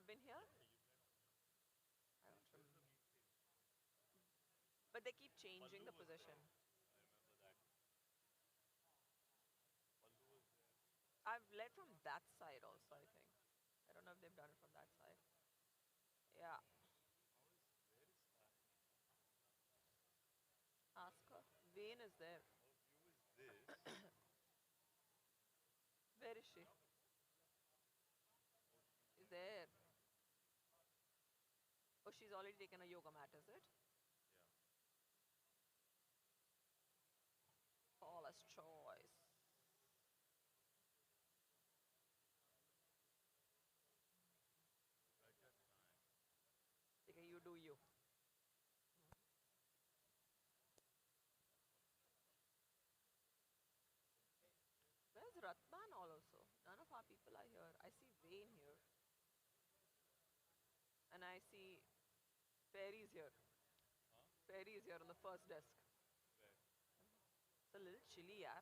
I've been here? I don't remember. But they keep changing the position. I've led from that side also, I think. I don't know if they've done it from that side. Yeah. Ask her. Vane is there. Where is she? Is there. Oh, she's already taken a yoga mat, is it? Paula's choice. Okay, you do you. Where's Ratman also? None of our people are here. I see Vane here. And I see Fairy's here. Fairy is here on the first desk. It's a little chilly, yaar.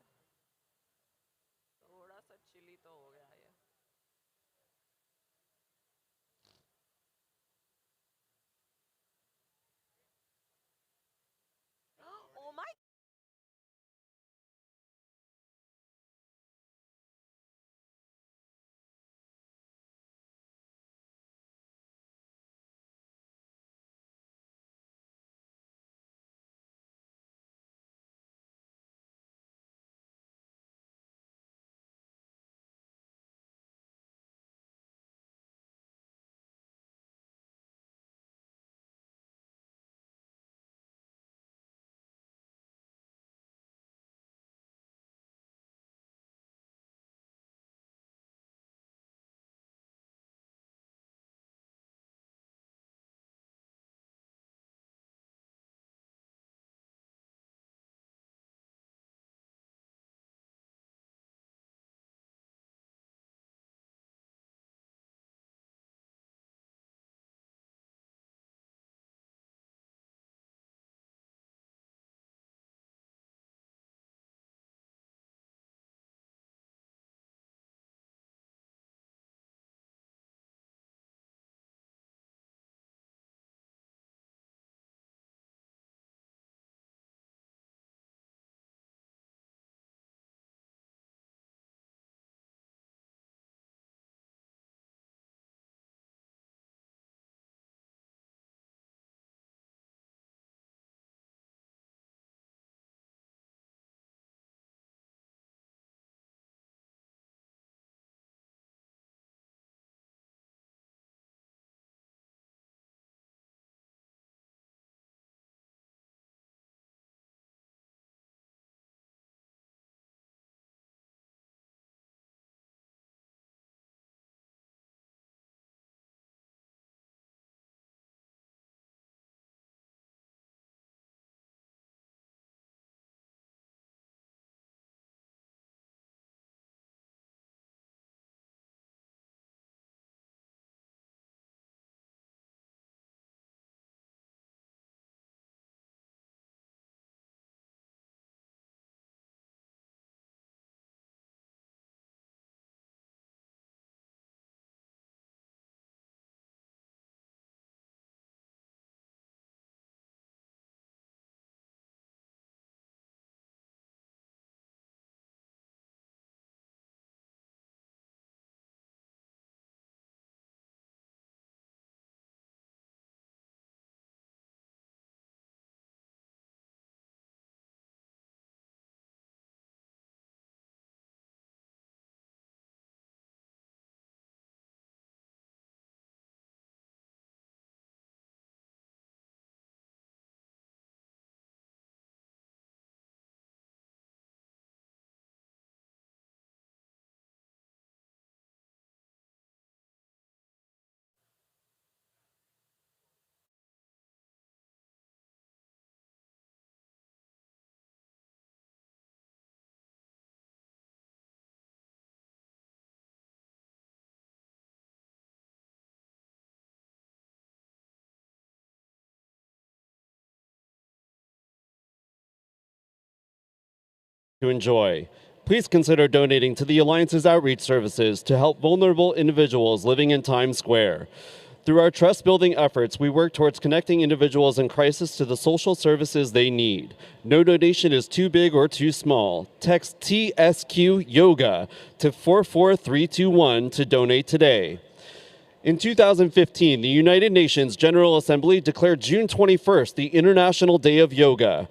थोड़ा सा chilly तो हो गया ये. Oh my. To enjoy. Please consider donating to the Alliance's outreach services to help vulnerable individuals living in Times Square. Through our trust-building efforts, we work towards connecting individuals in crisis to the social services they need. No donation is too big or too small. Text TSQ YOGA to 44321 to donate today. In 2015, the United Nations General Assembly declared June 21st the International Day of Yoga.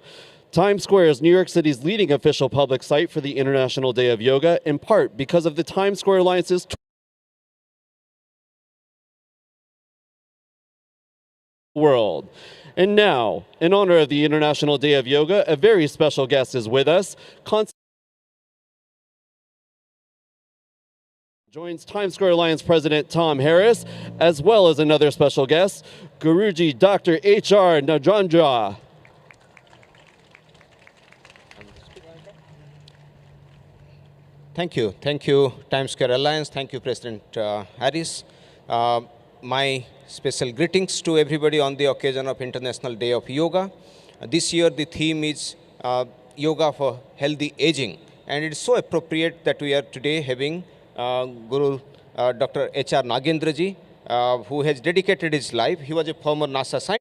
Times Square is New York City's leading official public site for the International Day of Yoga, in part because of the Times Square Alliance's world. And now, in honor of the International Day of Yoga, a very special guest is with us. Joins Times Square Alliance President Tom Harris, as well as another special guest, Guruji Dr. H.R. Najandra. Thank you, Times Square Alliance. Thank you, President Harris. My special greetings to everybody on the occasion of International Day of Yoga. This year the theme is Yoga for Healthy Aging, and it is so appropriate that we are today having Guru Dr. H.R. Nagendraji, who has dedicated his life. He was a former NASA scientist.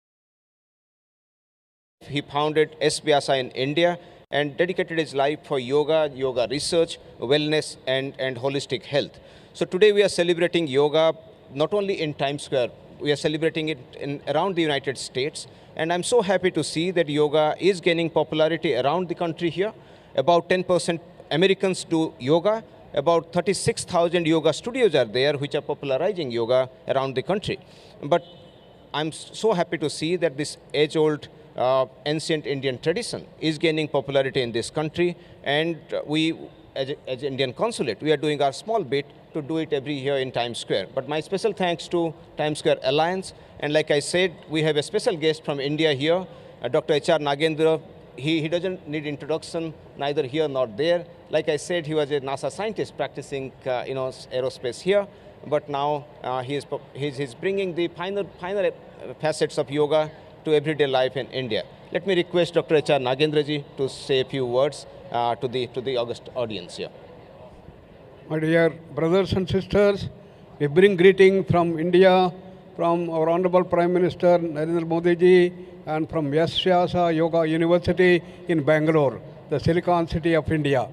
He founded SBSI in India and dedicated his life for yoga, yoga research, wellness, and holistic health. So today we are celebrating yoga not only in Times Square, we are celebrating it around the United States. And I'm so happy to see that yoga is gaining popularity around the country here. About 10% Americans do yoga. About 36,000 yoga studios are there which are popularizing yoga around the country. But I'm so happy to see that this age-old ancient Indian tradition is gaining popularity in this country, and we, as Indian Consulate, we are doing our small bit to do it every year in Times Square. But my special thanks to Times Square Alliance, and like I said, we have a special guest from India here, Dr. H.R. Nagendra. He doesn't need introduction, neither here nor there. Like I said, he was a NASA scientist practicing aerospace here, but now he's bringing the finer facets of yoga to everyday life in India. Let me request Dr. H.R. Nagendraji to say a few words to the august audience here. My dear brothers and sisters, we bring greeting from India, from our Honorable Prime Minister Narendra Modi ji, and from Vyasa Yoga University in Bangalore, the Silicon City of India.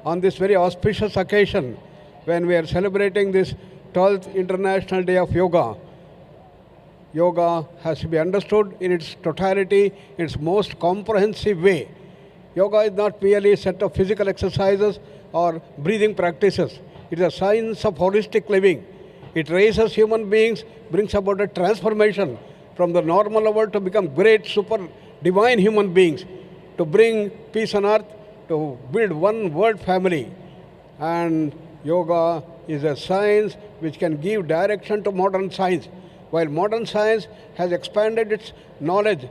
On this very auspicious occasion, when we are celebrating this 12th International Day of Yoga, yoga has to be understood in its totality, in its most comprehensive way. Yoga is not merely a set of physical exercises or breathing practices. It is a science of holistic living. It raises human beings, brings about a transformation from the normal world to become great, super divine human beings, to bring peace on earth, to build one world family. And yoga is a science which can give direction to modern science. While modern science has expanded its knowledge,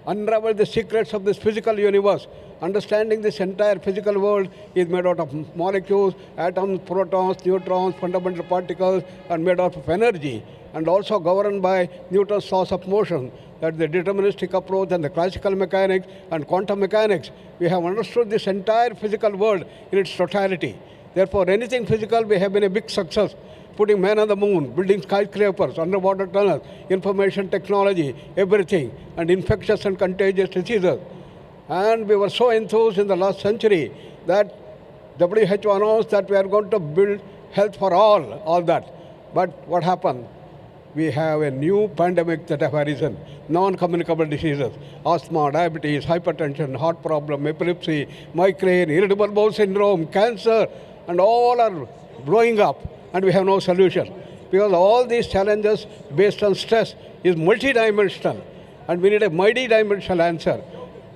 unraveled the secrets of this physical universe, understanding this entire physical world is made out of molecules, atoms, protons, neutrons, fundamental particles, and made out of energy, and also governed by Newton's laws of motion, that the deterministic approach and the classical mechanics and quantum mechanics. We have understood this entire physical world in its totality. Therefore, anything physical, we have been a big success. Putting man on the moon, building skyscrapers, underwater tunnels, information technology, everything, and infectious and contagious diseases. And we were so enthused in the last century that WHO announced that we are going to build health for all that. But what happened? We have a new pandemic that have arisen, non-communicable diseases, asthma, diabetes, hypertension, heart problem, epilepsy, migraine, irritable bowel syndrome, cancer, and all are blowing up, and we have no solution. Because all these challenges based on stress is multidimensional, and we need a multi-dimensional answer.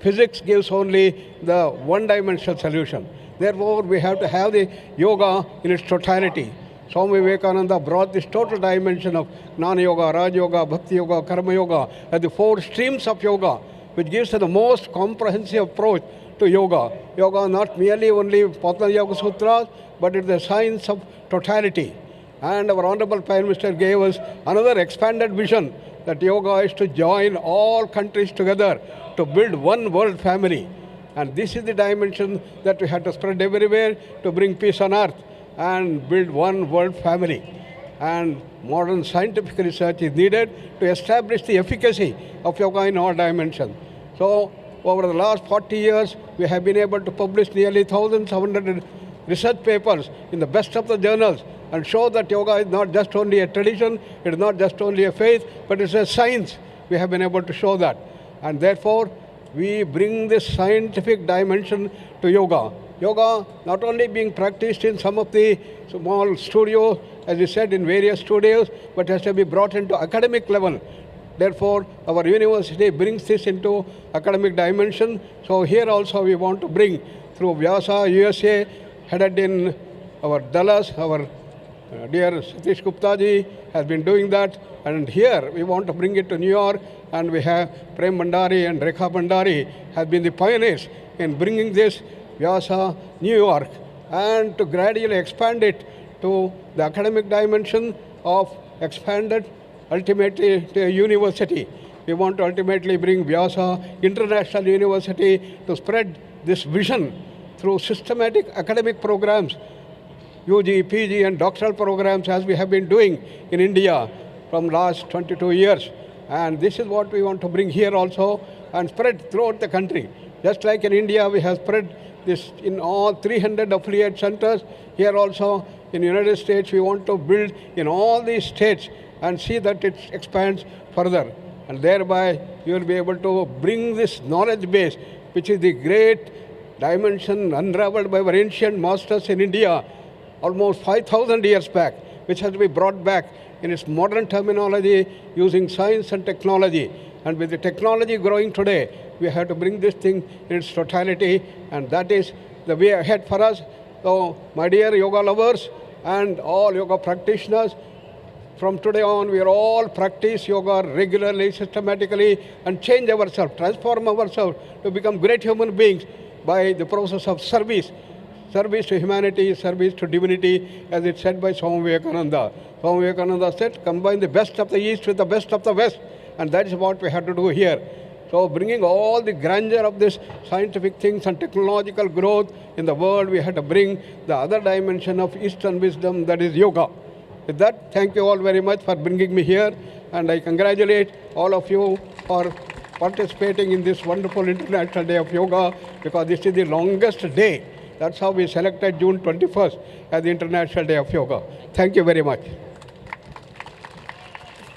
Physics gives only the one-dimensional solution. Therefore, we have to have the yoga in its totality. Swami Vivekananda brought this total dimension of Jnana Yoga, Raj Yoga, Bhakti Yoga, Karma Yoga as the four streams of yoga, which gives us the most comprehensive approach to yoga. Yoga not merely only Patanjali Yoga Sutras, but it is the science of totality. And our Honorable Prime Minister gave us another expanded vision that yoga is to join all countries together to build one world family. And this is the dimension that we have to spread everywhere to bring peace on earth and build one world family. And modern scientific research is needed to establish the efficacy of yoga in all dimensions. So over the last 40 years, we have been able to publish nearly 1,700 research papers in the best of the journals and show that yoga is not just only a tradition, it is not just only a faith, but it's a science. We have been able to show that. And therefore, we bring this scientific dimension to yoga. Yoga not only being practiced in some of the small studios, as you said, in various studios, but has to be brought into academic level. Therefore, our university brings this into academic dimension. So here also we want to bring through Vyasa USA, headed in our Dallas, our dear Satish Gupta ji has been doing that. And here we want to bring it to New York, and we have Prem Bhandari and Rekha Bhandari have been the pioneers in bringing this Vyasa New York, and to gradually expand it to the academic dimension of expanded ultimately to a university. We want to ultimately bring Vyasa International University to spread this vision through systematic academic programs, UG, PG and doctoral programs, as we have been doing in India from last 22 years. And this is what we want to bring here also and spread throughout the country. Just like in India, we have spread this in all 300 affiliate centers. Here also in the United States, we want to build in all these states and see that it expands further. And thereby, you will be able to bring this knowledge base, which is the great dimension unraveled by our ancient masters in India almost 5,000 years back, which has to be brought back in its modern terminology using science and technology. And with the technology growing today, we have to bring this thing in its totality, and that is the way ahead for us. So, my dear yoga lovers and all yoga practitioners, from today on, we are all practice yoga regularly, systematically, and change ourselves, transform ourselves to become great human beings by the process of service. Service to humanity, service to divinity, as it said by Swami Vivekananda. Swami Vivekananda said, combine the best of the East with the best of the West. And that is what we have to do here. So bringing all the grandeur of this scientific things and technological growth in the world, we have to bring the other dimension of Eastern wisdom, that is yoga. With that, thank you all very much for bringing me here. And I congratulate all of you for participating in this wonderful International Day of Yoga, because this is the longest day. That's how we selected June 21st as the International Day of Yoga. Thank you very much.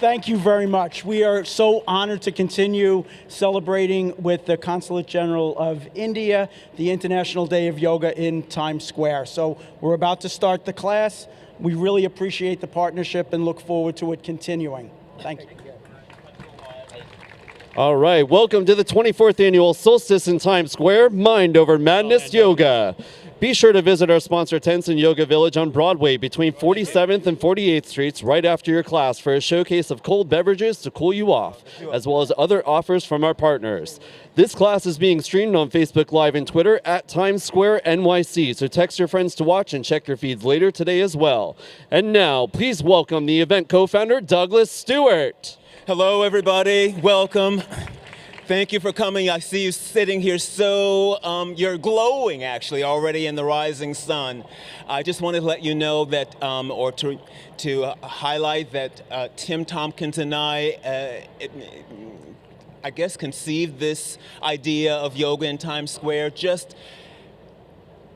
Thank you very much. We are so honored to continue celebrating with the Consulate General of India, the International Day of Yoga in Times Square. So we're about to start the class. We really appreciate the partnership and look forward to it continuing. Thank you. All right, welcome to the 24th Annual Solstice in Times Square, Mind Over Madness Yoga. Be sure to visit our sponsor tents in Yoga Village on Broadway between 47th and 48th Streets right after your class for a showcase of cold beverages to cool you off, as well as other offers from our partners. This class is being streamed on Facebook Live and Twitter at Times Square NYC, so text your friends to watch and check your feeds later today as well. And now, please welcome the event co-founder, Douglas Stewart. Hello, everybody. Welcome. Thank you for coming. I see you sitting here you're glowing, actually, already in the rising sun. I just wanted to let you know that, or to highlight that Tim Tompkins and I guess, conceived this idea of yoga in Times Square just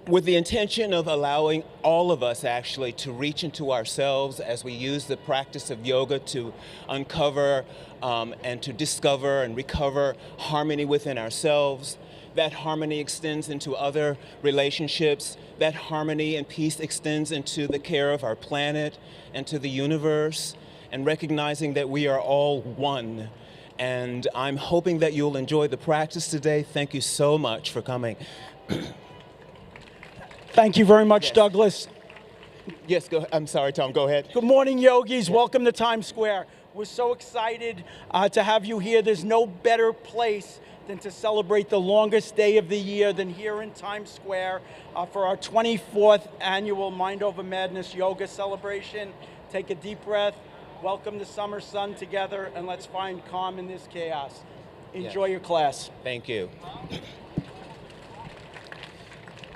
with the intention of allowing all of us actually to reach into ourselves as we use the practice of yoga to uncover and to discover and recover harmony within ourselves. That harmony extends into other relationships. That harmony and peace extends into the care of our planet and to the universe, and recognizing that we are all one. And I'm hoping that you'll enjoy the practice today. Thank you so much for coming. Thank you very much, Douglas. Yes, I'm sorry, Tom, go ahead. Good morning, yogis. Welcome to Times Square. We're so excited to have you here. There's no better place than to celebrate the longest day of the year than here in Times Square for our 24th annual Mind Over Madness yoga celebration. Take a deep breath, welcome the summer sun together, and let's find calm in this chaos. Enjoy your class. Thank you.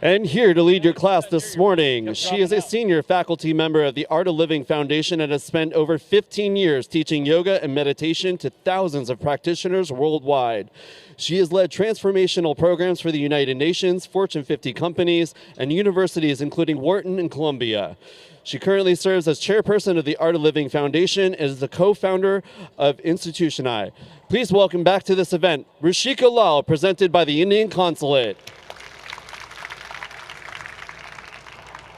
And here to lead your class this morning, she is a senior faculty member of the Art of Living Foundation and has spent over 15 years teaching yoga and meditation to thousands of practitioners worldwide. She has led transformational programs for the United Nations, Fortune 50 companies, and universities including Wharton and Columbia. She currently serves as chairperson of the Art of Living Foundation and is the co-founder of Institutionai. Please welcome back to this event, Ruchika Lal, presented by the Indian Consulate.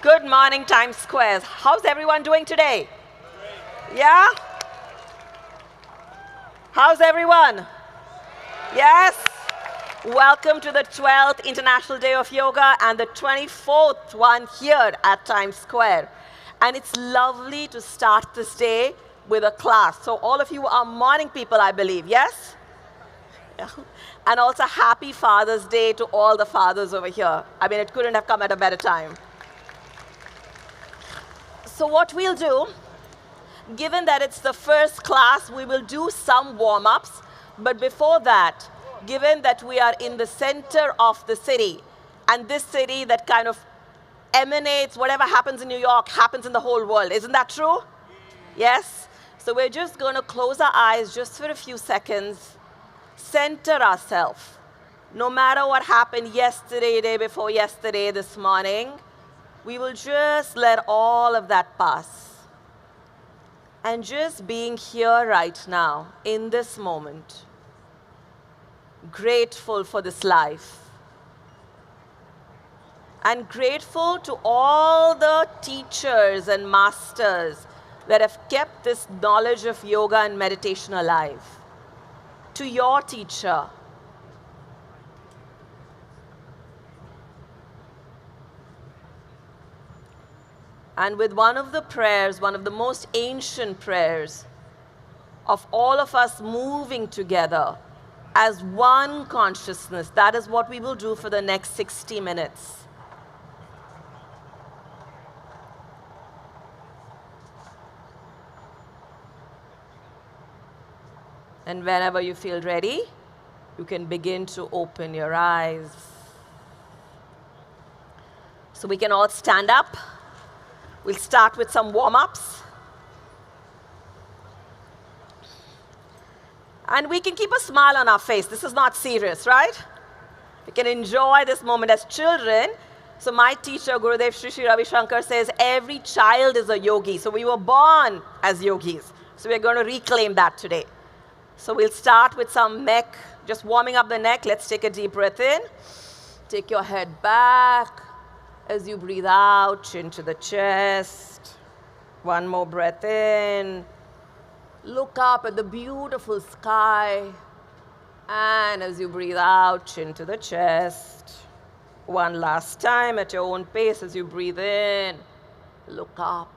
Good morning, Times Square. How's everyone doing today? Yeah? How's everyone? Yes? Welcome to the 12th International Day of Yoga and the 24th one here at Times Square. And it's lovely to start this day with a class. So all of you are morning people, I believe, yes? Yeah. And also happy Father's Day to all the fathers over here. I mean, it couldn't have come at a better time. So what we'll do, given that it's the first class, we will do some warm-ups. But before that, given that we are in the center of the city, and this city that kind of emanates, whatever happens in New York happens in the whole world. Isn't that true? Yes? So we're just going to close our eyes just for a few seconds, center ourselves. No matter what happened yesterday, day before yesterday, this morning, we will just let all of that pass. And just being here right now, in this moment, grateful for this life. And grateful to all the teachers and masters that have kept this knowledge of yoga and meditation alive. To your teacher, and with one of the prayers, one of the most ancient prayers of all of us moving together as one consciousness, that is what we will do for the next 60 minutes. And whenever you feel ready, you can begin to open your eyes. So we can all stand up. We'll start with some warm-ups. And we can keep a smile on our face. This is not serious, right? We can enjoy this moment as children. So my teacher, Gurudev Sri Sri Ravi Shankar, says every child is a yogi. So we were born as yogis. So we're going to reclaim that today. So we'll start with some neck, just warming up the neck. Let's take a deep breath in. Take your head back. As you breathe out, chin to the chest. One more breath in. Look up at the beautiful sky. And as you breathe out, chin to the chest. One last time at your own pace as you breathe in. Look up.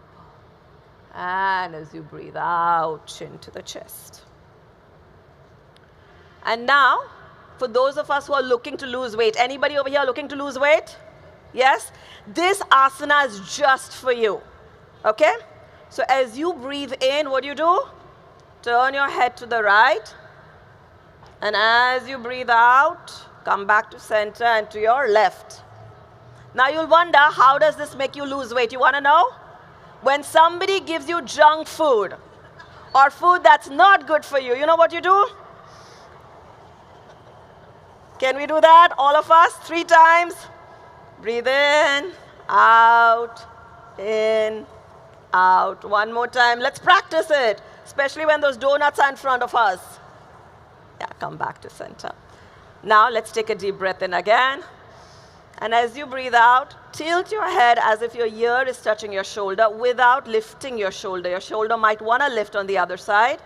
And as you breathe out, chin to the chest. And now, for those of us who are looking to lose weight, anybody over here looking to lose weight? Yes? This asana is just for you. Okay? So as you breathe in, what do? Turn your head to the right. And as you breathe out, come back to center and to your left. Now you'll wonder, how does this make you lose weight? You want to know? When somebody gives you junk food or food that's not good for you, you know what you do? Can we do that, all of us? 3 times. Breathe in, out, in, out. One more time. Let's practice it, especially when those donuts are in front of us. Yeah, come back to center. Now let's take a deep breath in again. And as you breathe out, tilt your head as if your ear is touching your shoulder without lifting your shoulder. Your shoulder might want to lift on the other side.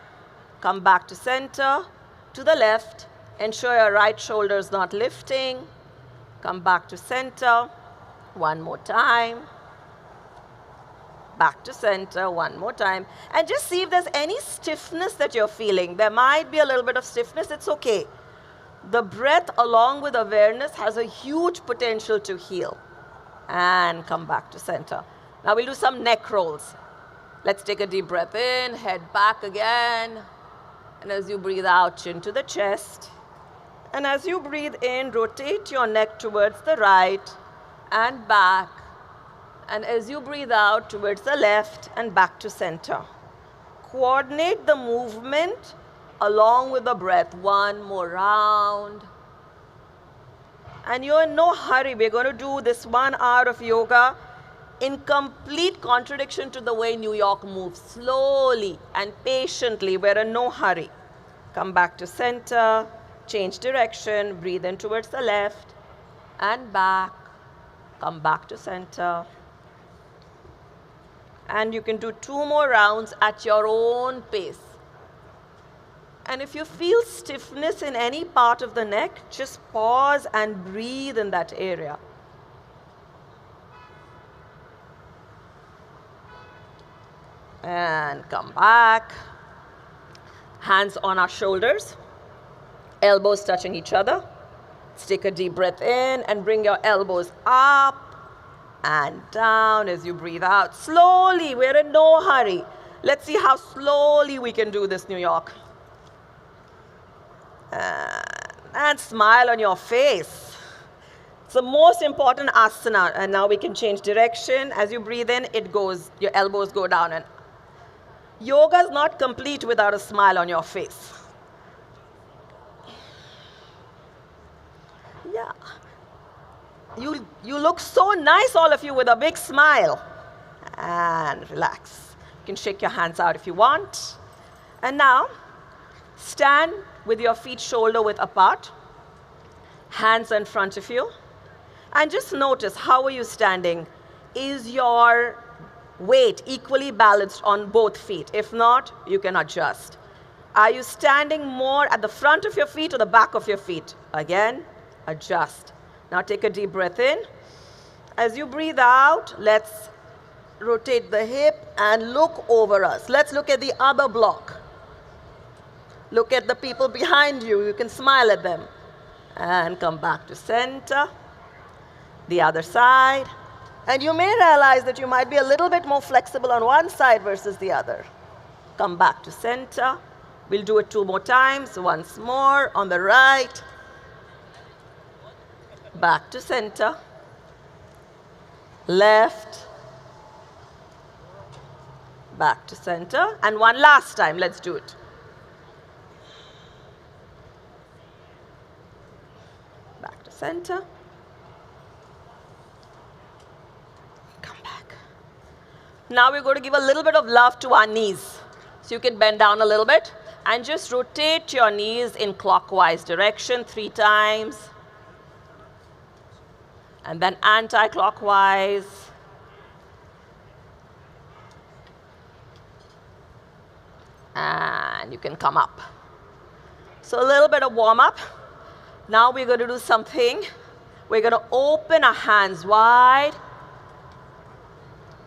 Come back to center, to the left. Ensure your right shoulder is not lifting. Come back to center. One more time. Back to center. One more time. And just see if there's any stiffness that you're feeling. There might be a little bit of stiffness. It's okay. The breath along with awareness has a huge potential to heal. And come back to center. Now we'll do some neck rolls. Let's take a deep breath in, head back again. And as you breathe out, chin to the chest. And as you breathe in, rotate your neck towards the right. and back. And as you breathe out, towards the left and back to center. Coordinate the movement along with the breath. One more round. And you're in no hurry. We're going to do this 1 hour of yoga in complete contradiction to the way New York moves. Slowly and patiently. We're in no hurry. Come back to center. Change direction. Breathe in towards the left and back. Come back to center. And you can do 2 more rounds at your own pace. And if you feel stiffness in any part of the neck, just pause and breathe in that area. And come back. Hands on our shoulders. Elbows touching each other. Let's take a deep breath in and bring your elbows up and down as you breathe out. Slowly, we're in no hurry. Let's see how slowly we can do this, New York. And smile on your face. It's the most important asana. And now we can change direction. As you breathe in, your elbows go down. And yoga is not complete without a smile on your face. Yeah. You look so nice, all of you, with a big smile. And relax. You can shake your hands out if you want. And now, stand with your feet shoulder-width apart. Hands in front of you. And just notice, how are you standing? Is your weight equally balanced on both feet? If not, you can adjust. Are you standing more at the front of your feet or the back of your feet? Again, adjust. Now take a deep breath in. As you breathe out, let's rotate the hip and look over us. Let's look at the other block. Look at the people behind you. You can smile at them. And come back to center. The other side. And you may realize that you might be a little bit more flexible on one side versus the other. Come back to center. We'll do it 2 more times. Once more on the right. Back to center. Left. Back to center. And one last time. Let's do it. Back to center. Come back. Now we're going to give a little bit of love to our knees. So you can bend down a little bit and just rotate your knees in clockwise direction 3 times. And then anti-clockwise. And you can come up. So a little bit of warm-up. Now we're going to do something. We're going to open our hands wide.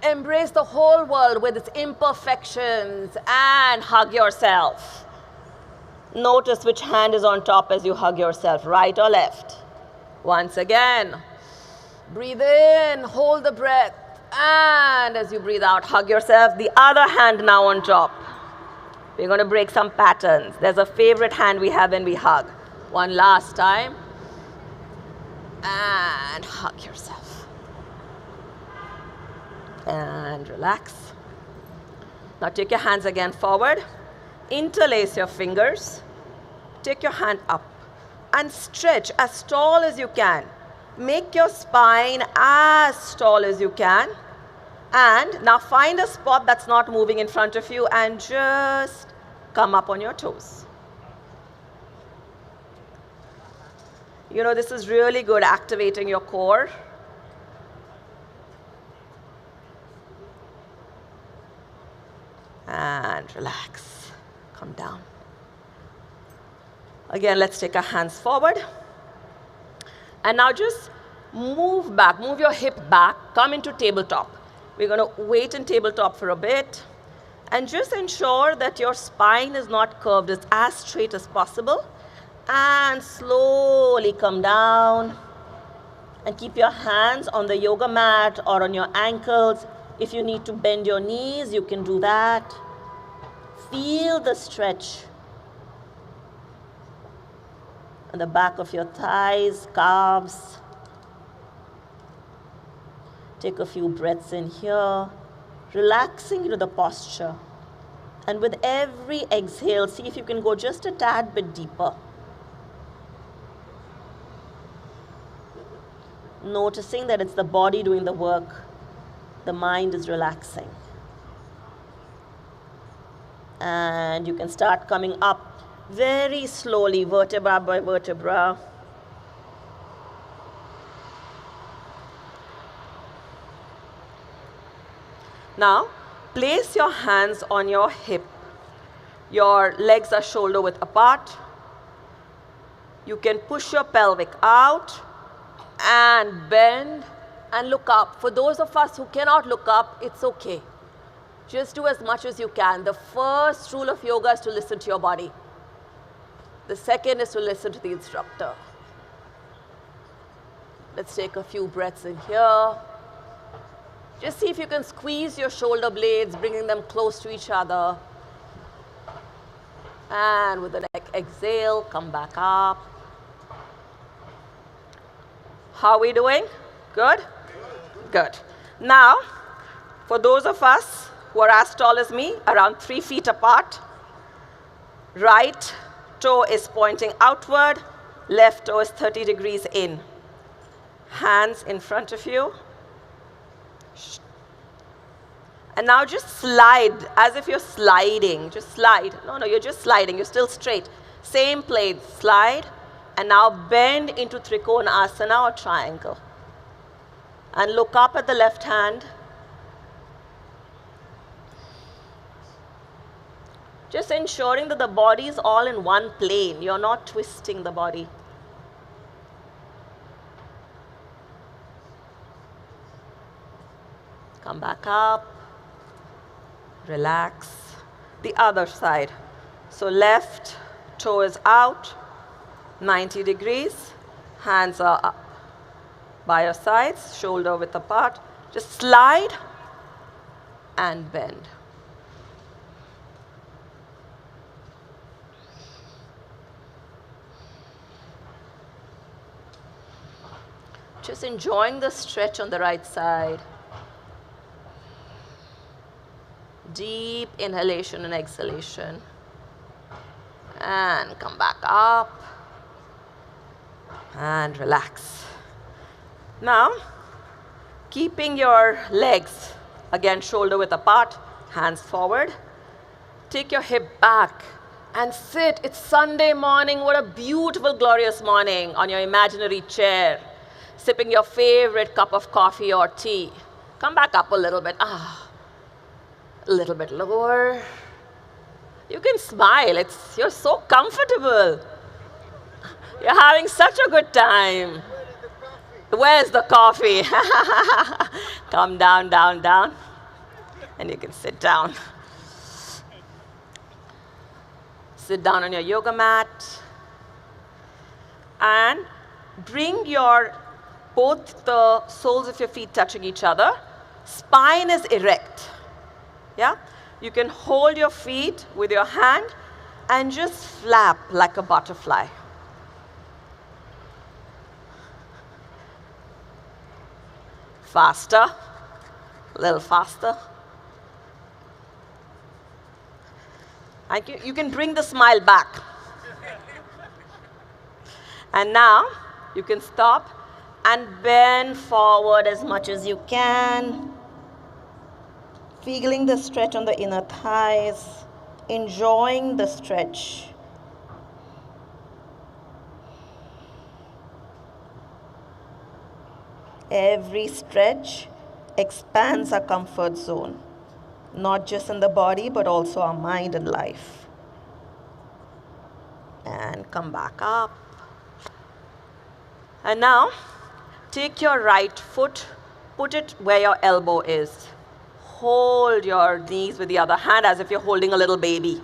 Embrace the whole world with its imperfections and hug yourself. Notice which hand is on top as you hug yourself, right or left. Once again. Breathe in, hold the breath, and as you breathe out, hug yourself. The other hand now on top. We're going to break some patterns. There's a favorite hand we have when we hug. One last time. And hug yourself. And relax. Now take your hands again forward. Interlace your fingers. Take your hand up. And stretch as tall as you can. Make your spine as tall as you can. And now find a spot that's not moving in front of you and just come up on your toes. You know, this is really good activating your core. And relax. Come down. Again, let's take our hands forward. And now just move back, move your hip back, come into tabletop. We're going to wait in tabletop for a bit. And just ensure that your spine is not curved, it's as straight as possible. And slowly come down. And keep your hands on the yoga mat or on your ankles. If you need to bend your knees, you can do that. Feel the stretch on the back of your thighs, calves. Take a few breaths in here, relaxing into the posture. And with every exhale, see if you can go just a tad bit deeper. Noticing that it's the body doing the work, the mind is relaxing. And you can start coming up very slowly, vertebra by vertebra. Now, place your hands on your hip. Your legs are shoulder width apart. You can push your pelvic out and bend and look up. For those of us who cannot look up, it's okay. Just do as much as you can. The first rule of yoga is to listen to your body. The second is to listen to the instructor. Let's take a few breaths in here. Just see if you can squeeze your shoulder blades, bringing them close to each other. And with the exhale, come back up. How are we doing? Good? Good. Now, for those of us who are as tall as me, around 3 feet apart, right toe is pointing outward, left toe is 30 degrees in. Hands in front of you. And now just slide, as if you're sliding. Just slide. No, you're just sliding. You're still straight. Same plane, slide. And now bend into Trikonasana or triangle. And look up at the left hand. Just ensuring that the body is all in one plane. You're not twisting the body. Come back up. Relax. The other side. So left toe is out, 90 degrees. Hands are up by your sides, shoulder width apart. Just slide and bend. Just enjoying the stretch on the right side. Deep inhalation and exhalation. And come back up. And relax. Now, keeping your legs, again, shoulder width apart, hands forward. Take your hip back and sit. It's Sunday morning. What a beautiful, glorious morning on your imaginary chair, sipping your favorite cup of coffee or tea. Come back up a little bit. A little bit lower. You can smile. You're so comfortable. You're having such a good time. Where's the coffee? Come down, down, down. And you can sit down. Sit down on your yoga mat. And bring both the soles of your feet touching each other. Spine is erect. Yeah? You can hold your feet with your hand and just flap like a butterfly. Faster, a little faster. And you can bring the smile back. And now you can stop and bend forward as much as you can. Feeling the stretch on the inner thighs, enjoying the stretch. Every stretch expands our comfort zone, not just in the body, but also our mind and life. And come back up. And now, take your right foot, put it where your elbow is. Hold your knees with the other hand as if you're holding a little baby.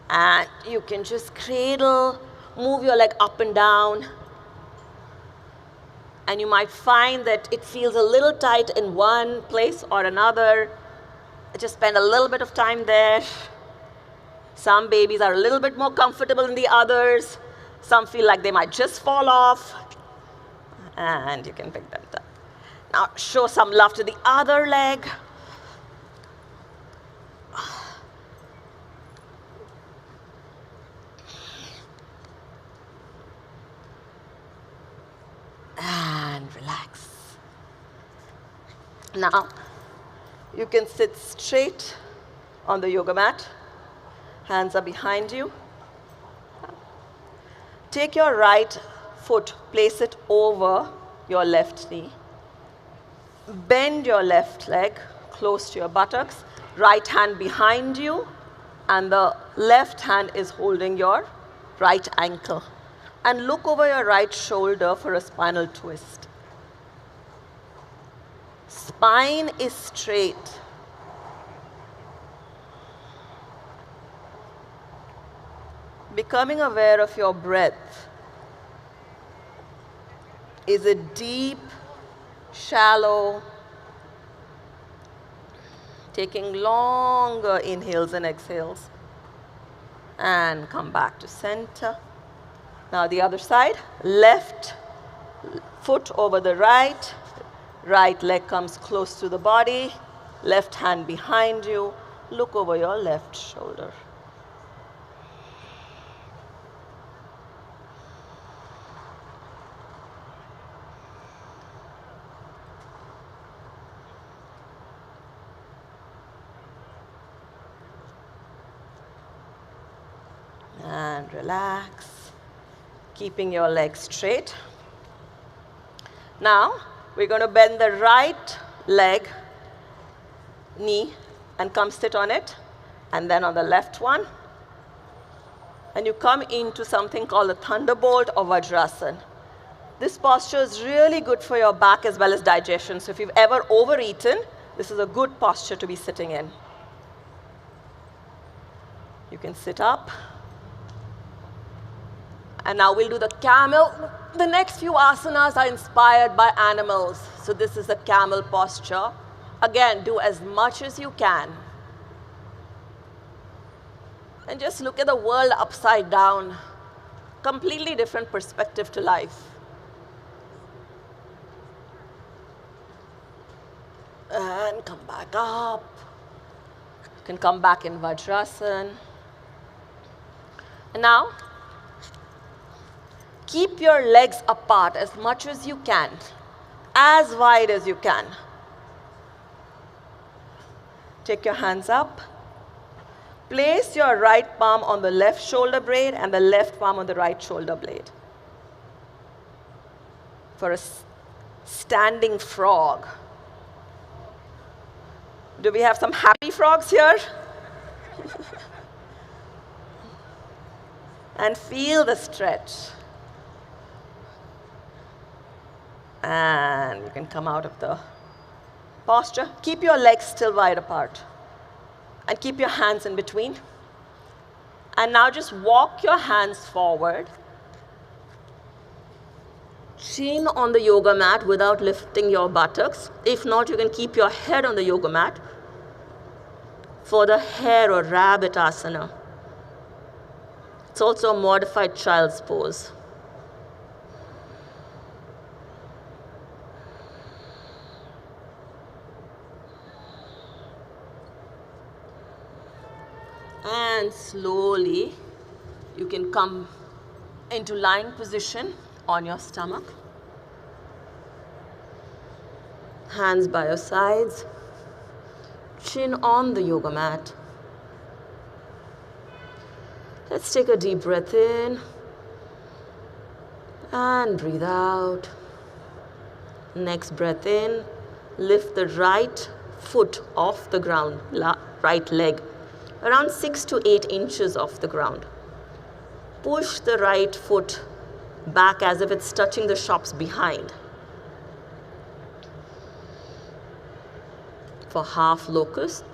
And you can just cradle, move your leg up and down. And you might find that it feels a little tight in one place or another. Just spend a little bit of time there. Some babies are a little bit more comfortable than the others. Some feel like they might just fall off. And you can pick them up. Now show some love to the other leg. And relax. Now, you can sit straight on the yoga mat. Hands are behind you. Take your right foot, place it over your left knee. Bend your left leg close to your buttocks. Right hand behind you, and the left hand is holding your right ankle. And look over your right shoulder for a spinal twist. Spine is straight. Becoming aware of your breath. Is it deep, shallow? Taking longer inhales and exhales. And come back to center. Now the other side, left foot over the right, right leg comes close to the body, left hand behind you, look over your left shoulder. And relax, keeping your legs straight. Now, we're going to bend the right leg, knee, and come sit on it, and then on the left one. And you come into something called a thunderbolt or Vajrasana. This posture is really good for your back as well as digestion. So if you've ever overeaten, this is a good posture to be sitting in. You can sit up. And now we'll do the camel. The next few asanas are inspired by animals. So this is the camel posture. Again, do as much as you can. And just look at the world upside down. Completely different perspective to life. And come back up. You can come back in Vajrasana. And now, keep your legs apart as much as you can, as wide as you can. Take your hands up. Place your right palm on the left shoulder blade and the left palm on the right shoulder blade. For a standing frog. Do we have some happy frogs here? And feel the stretch. And you can come out of the posture. Keep your legs still wide apart. And keep your hands in between. And now just walk your hands forward. Chin on the yoga mat without lifting your buttocks. If not, you can keep your head on the yoga mat for the hare or rabbit asana. It's also a modified child's pose. And slowly, you can come into lying position on your stomach. Hands by your sides. Chin on the yoga mat. Let's take a deep breath in. And breathe out. Next breath in. Lift the right foot off the ground, right leg. Around 6 to 8 inches off the ground. Push the right foot back as if it's touching the shops behind. For half locust.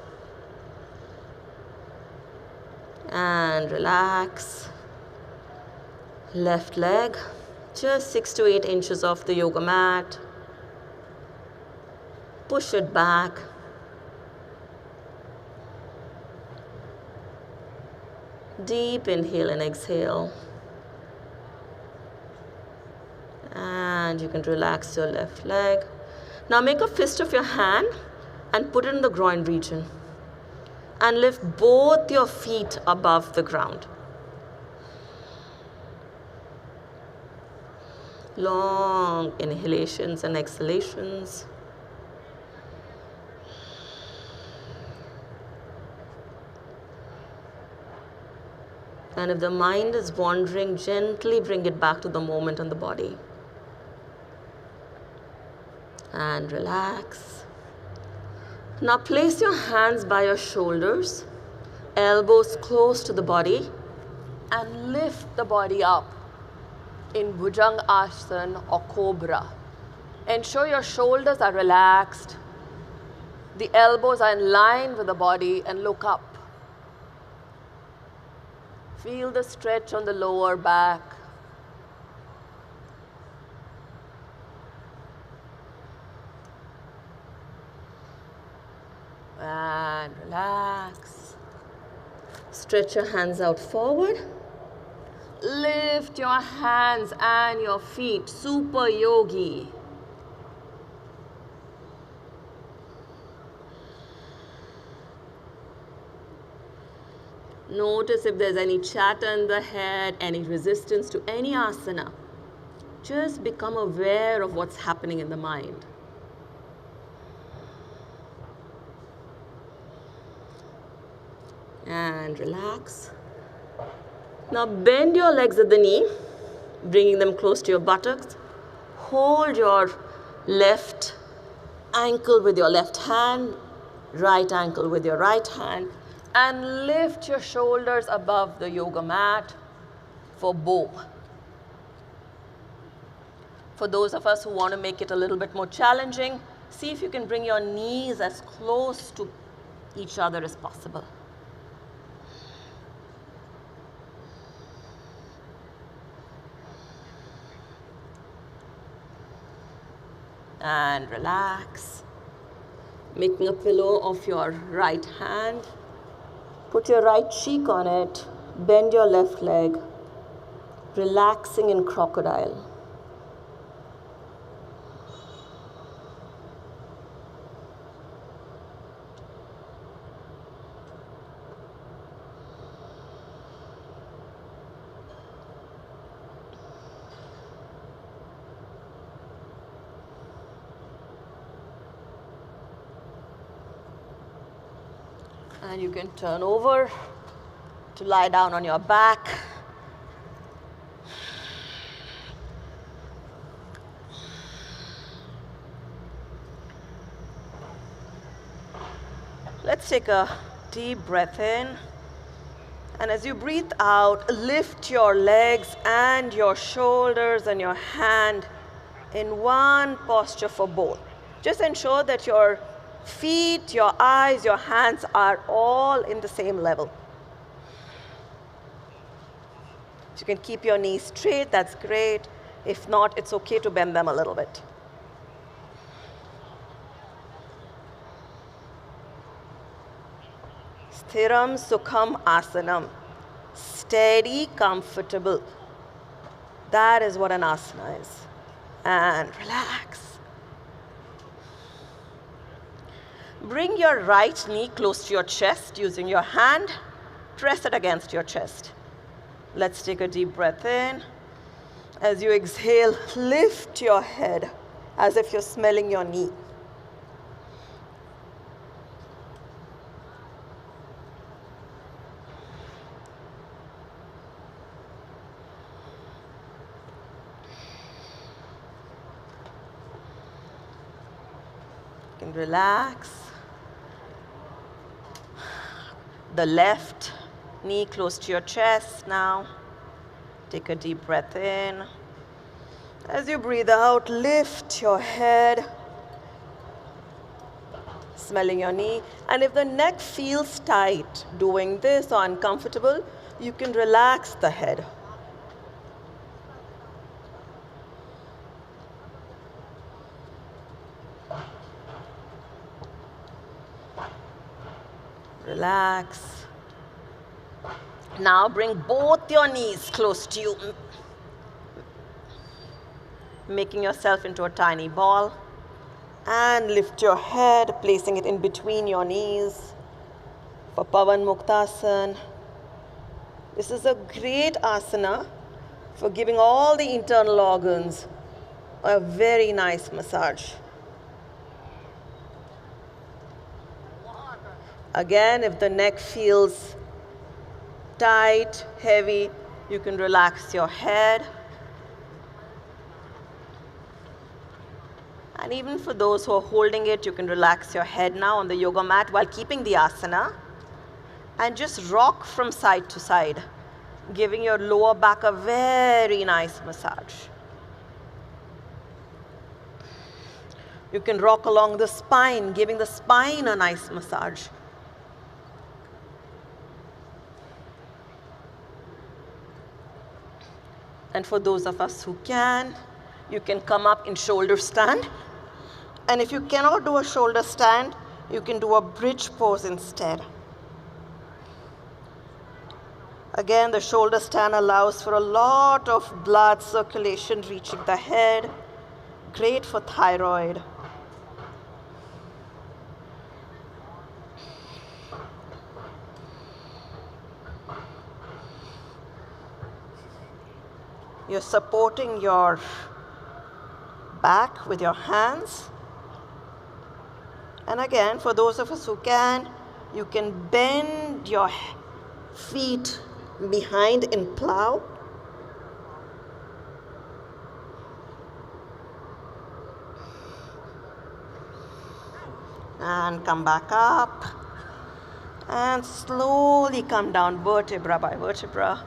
And relax. Left leg, just 6 to 8 inches off the yoga mat. Push it back. Deep inhale and exhale. And you can relax your left leg. Now make a fist of your hand and put it in the groin region. And lift both your feet above the ground. Long inhalations and exhalations. And if the mind is wandering, gently bring it back to the moment on the body. And relax. Now place your hands by your shoulders, elbows close to the body, and lift the body up in Bhujang Asana or Cobra. Ensure your shoulders are relaxed, the elbows are in line with the body, and look up. Feel the stretch on the lower back. And relax. Stretch your hands out forward. Lift your hands and your feet, super yogi. Notice if there's any chatter in the head, any resistance to any asana. Just become aware of what's happening in the mind. And relax. Now bend your legs at the knee, bringing them close to your buttocks. Hold your left ankle with your left hand, right ankle with your right hand, and lift your shoulders above the yoga mat for bow. For those of us who want to make it a little bit more challenging, see if you can bring your knees as close to each other as possible. And relax. Making a pillow of your right hand. Put your right cheek on it. Bend your left leg. Relaxing in crocodile. And you can turn over to lie down on your back. Let's take a deep breath in. And as you breathe out, lift your legs and your shoulders and your hand in one posture for both. Just ensure that your feet, your eyes, your hands are all in the same level. If you can keep your knees straight, that's great. If not, it's okay to bend them a little bit. Sthiram Sukham Asanam. Steady, comfortable. That is what an asana is. And relax. Bring your right knee close to your chest using your hand. Press it against your chest. Let's take a deep breath in. As you exhale, lift your head as if you're smelling your knee. You can relax. The left knee close to your chest now. Take a deep breath in. As you breathe out, lift your head, smelling your knee. And if the neck feels tight doing this or uncomfortable, you can relax the head. Relax. Now bring both your knees close to you, making yourself into a tiny ball. And lift your head, placing it in between your knees for Pavan Muktasana. This is a great asana for giving all the internal organs a very nice massage. Again, if the neck feels tight, heavy, you can relax your head. And even for those who are holding it, you can relax your head now on the yoga mat while keeping the asana. And just rock from side to side, giving your lower back a very nice massage. You can rock along the spine, giving the spine a nice massage. And for those of us who can, you can come up in shoulder stand. And if you cannot do a shoulder stand, you can do a bridge pose instead. Again, the shoulder stand allows for a lot of blood circulation reaching the head. Great for thyroid. You're supporting your back with your hands. And again, for those of us who can, you can bend your feet behind in plow. And come back up. And slowly come down vertebra by vertebra.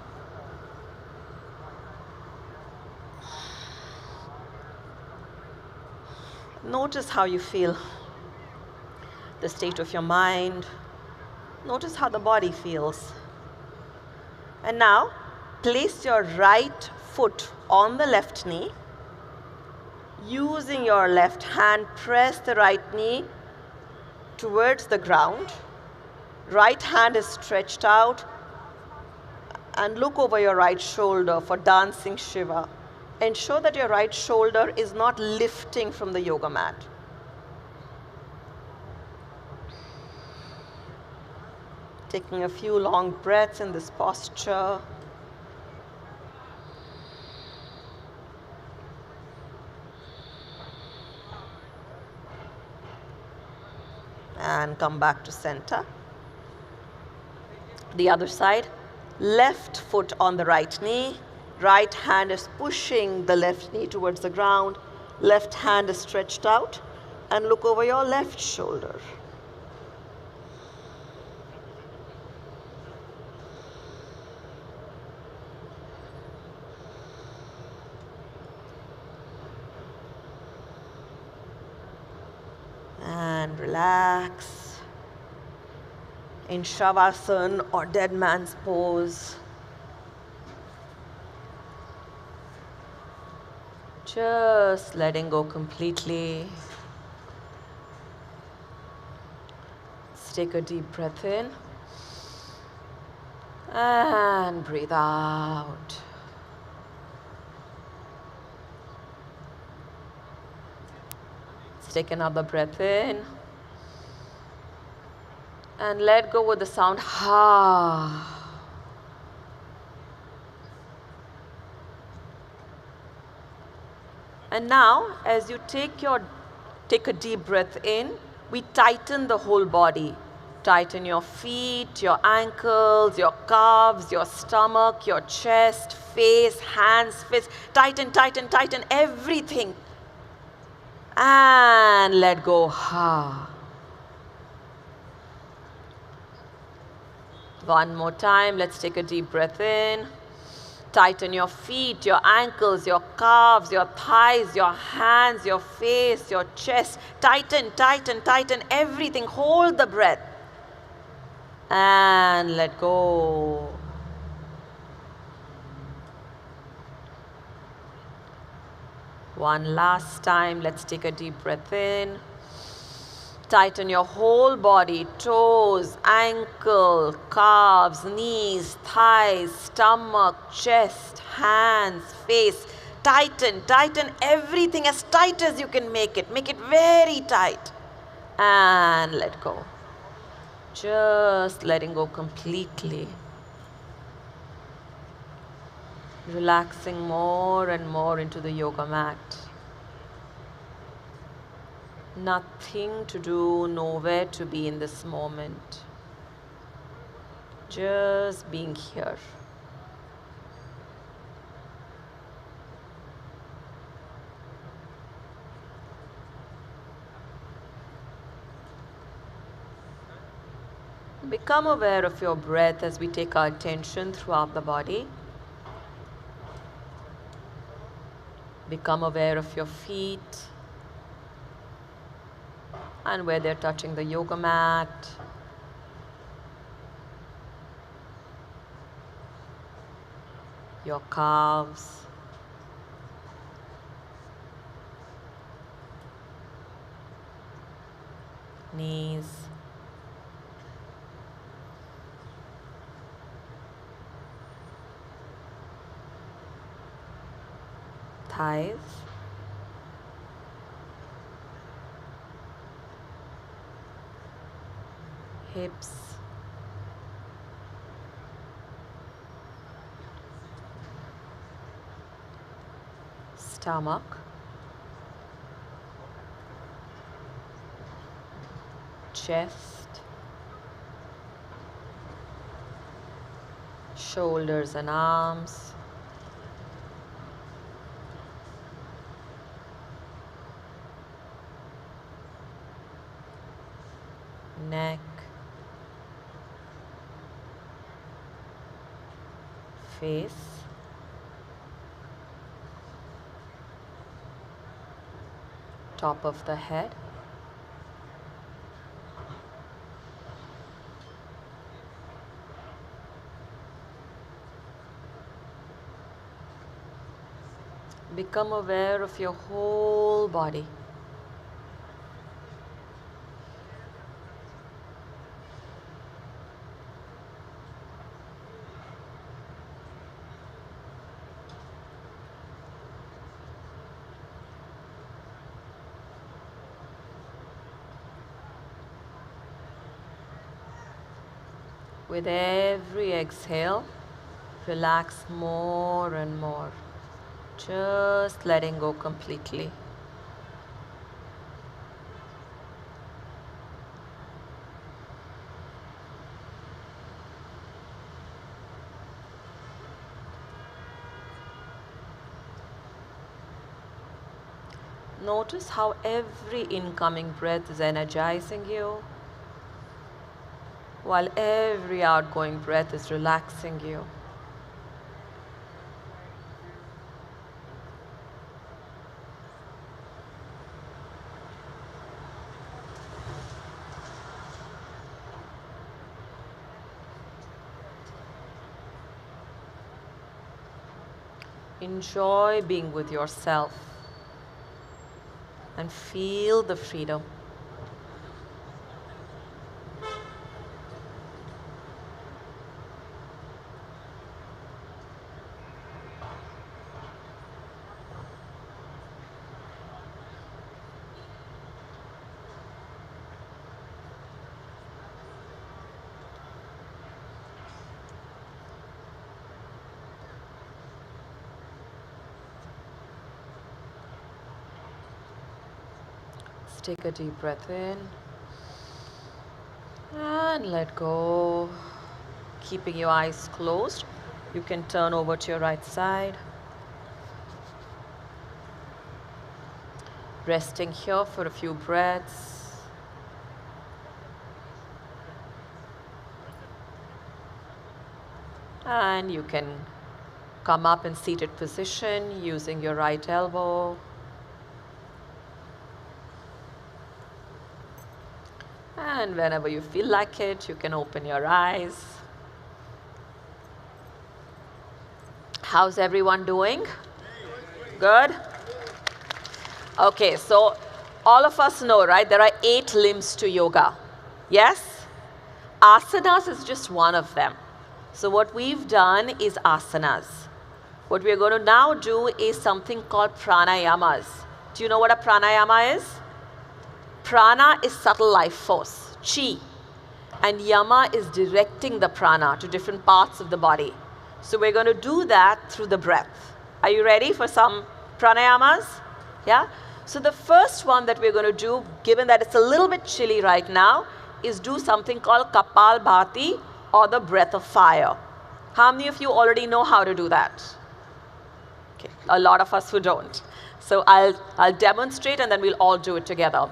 Notice how you feel. The state of your mind. Notice how the body feels. And now, place your right foot on the left knee. Using your left hand, press the right knee towards the ground. Right hand is stretched out. And look over your right shoulder for dancing Shiva. Ensure that your right shoulder is not lifting from the yoga mat. Taking a few long breaths in this posture. And come back to center. The other side, left foot on the right knee. Right hand is pushing the left knee towards the ground. Left hand is stretched out. And look over your left shoulder. And relax in Shavasana or dead man's pose. Just letting go completely. Let's take a deep breath in and breathe out. Let's take another breath in and let go with the sound ha. And now, as you take a deep breath in, we tighten the whole body. Tighten your feet, your ankles, your calves, your stomach, your chest, face, hands, fists. Tighten, tighten, tighten everything. And let go. Ha. One more time. Let's take a deep breath in. Tighten your feet, your ankles, your calves, your thighs, your hands, your face, your chest. Tighten, tighten, tighten everything. Hold the breath. And let go. One last time. Let's take a deep breath in. Tighten your whole body, toes, ankle, calves, knees, thighs, stomach, chest, hands, face. Tighten, tighten everything as tight as you can make it. Make it very tight. And let go. Just letting go completely. Relaxing more and more into the yoga mat. Nothing to do, nowhere to be in this moment. Just being here. Become aware of your breath as we take our attention throughout the body. Become aware of your feet and where they're touching the yoga mat. Your calves. Knees. Thighs. Hips. Stomach. Chest. Shoulders and arms. Neck, face, top of the head, become aware of your whole body. With every exhale, relax more and more, just letting go completely. Notice how every incoming breath is energizing you, while every outgoing breath is relaxing you. Enjoy being with yourself and feel the freedom. Take a deep breath in and let go. Keeping your eyes closed, you can turn over to your right side. Resting here for a few breaths. And you can come up in seated position using your right elbow. And whenever you feel like it, you can open your eyes. How's everyone doing? Good? Okay, so all of us know, right? There are 8 limbs to yoga. Yes? Asanas is just one of them. So what we've done is asanas. What we're going to now do is something called pranayamas. Do you know what a pranayama is? Prana is subtle life force, chi. And yama is directing the prana to different parts of the body. So we're going to do that through the breath. Are you ready for some pranayamas? Yeah? So the first one that we're going to do, given that it's a little bit chilly right now, is do something called Kapalbhati, or the breath of fire. How many of you already know how to do that? Okay, a lot of us who don't. So I'll demonstrate and then we'll all do it together.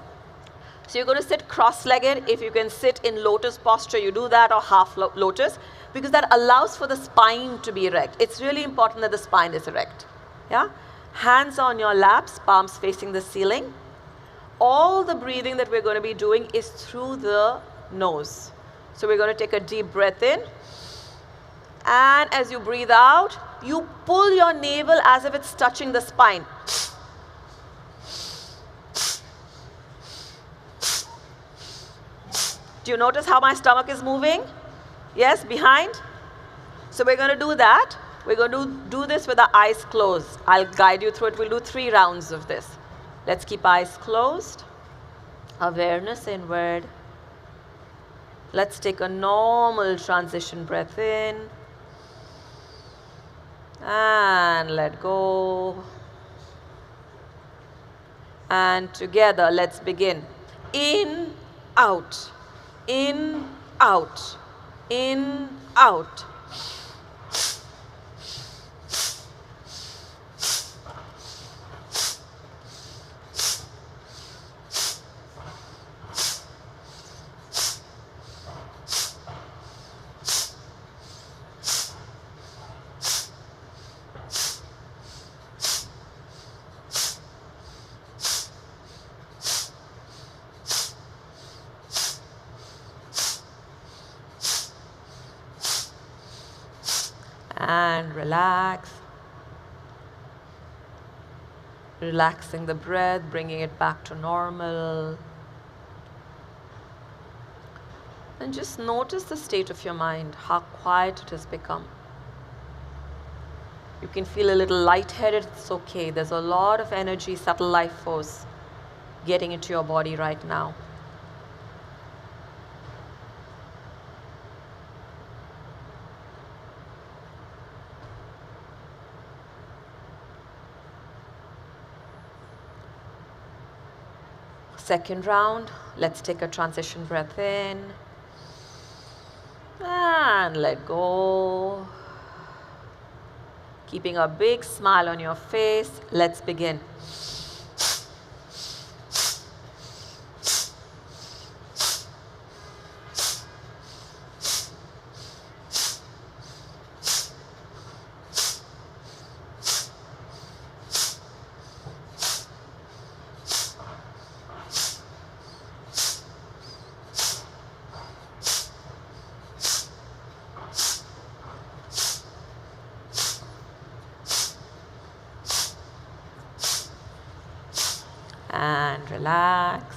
So you're going to sit cross-legged. If you can sit in lotus posture, you do that, or half lotus, because that allows for the spine to be erect. It's really important that the spine is erect. Yeah? Hands on your laps, palms facing the ceiling. All the breathing that we're going to be doing is through the nose. So we're going to take a deep breath in. And as you breathe out, you pull your navel as if it's touching the spine. Do you notice how my stomach is moving? Yes, behind? So we're going to do that. We're going to do this with our eyes closed. I'll guide you through it. We'll do 3 rounds of this. Let's keep eyes closed. Awareness inward. Let's take a normal transition breath in. And let go. And together, let's begin. In, out. In, out. In, out. And relax. Relaxing the breath, bringing it back to normal. And just notice the state of your mind, how quiet it has become. You can feel a little lightheaded, it's okay. There's a lot of energy, subtle life force getting into your body right now. Second round, let's take a transition breath in and let go. Keeping a big smile on your face, let's begin. And relax.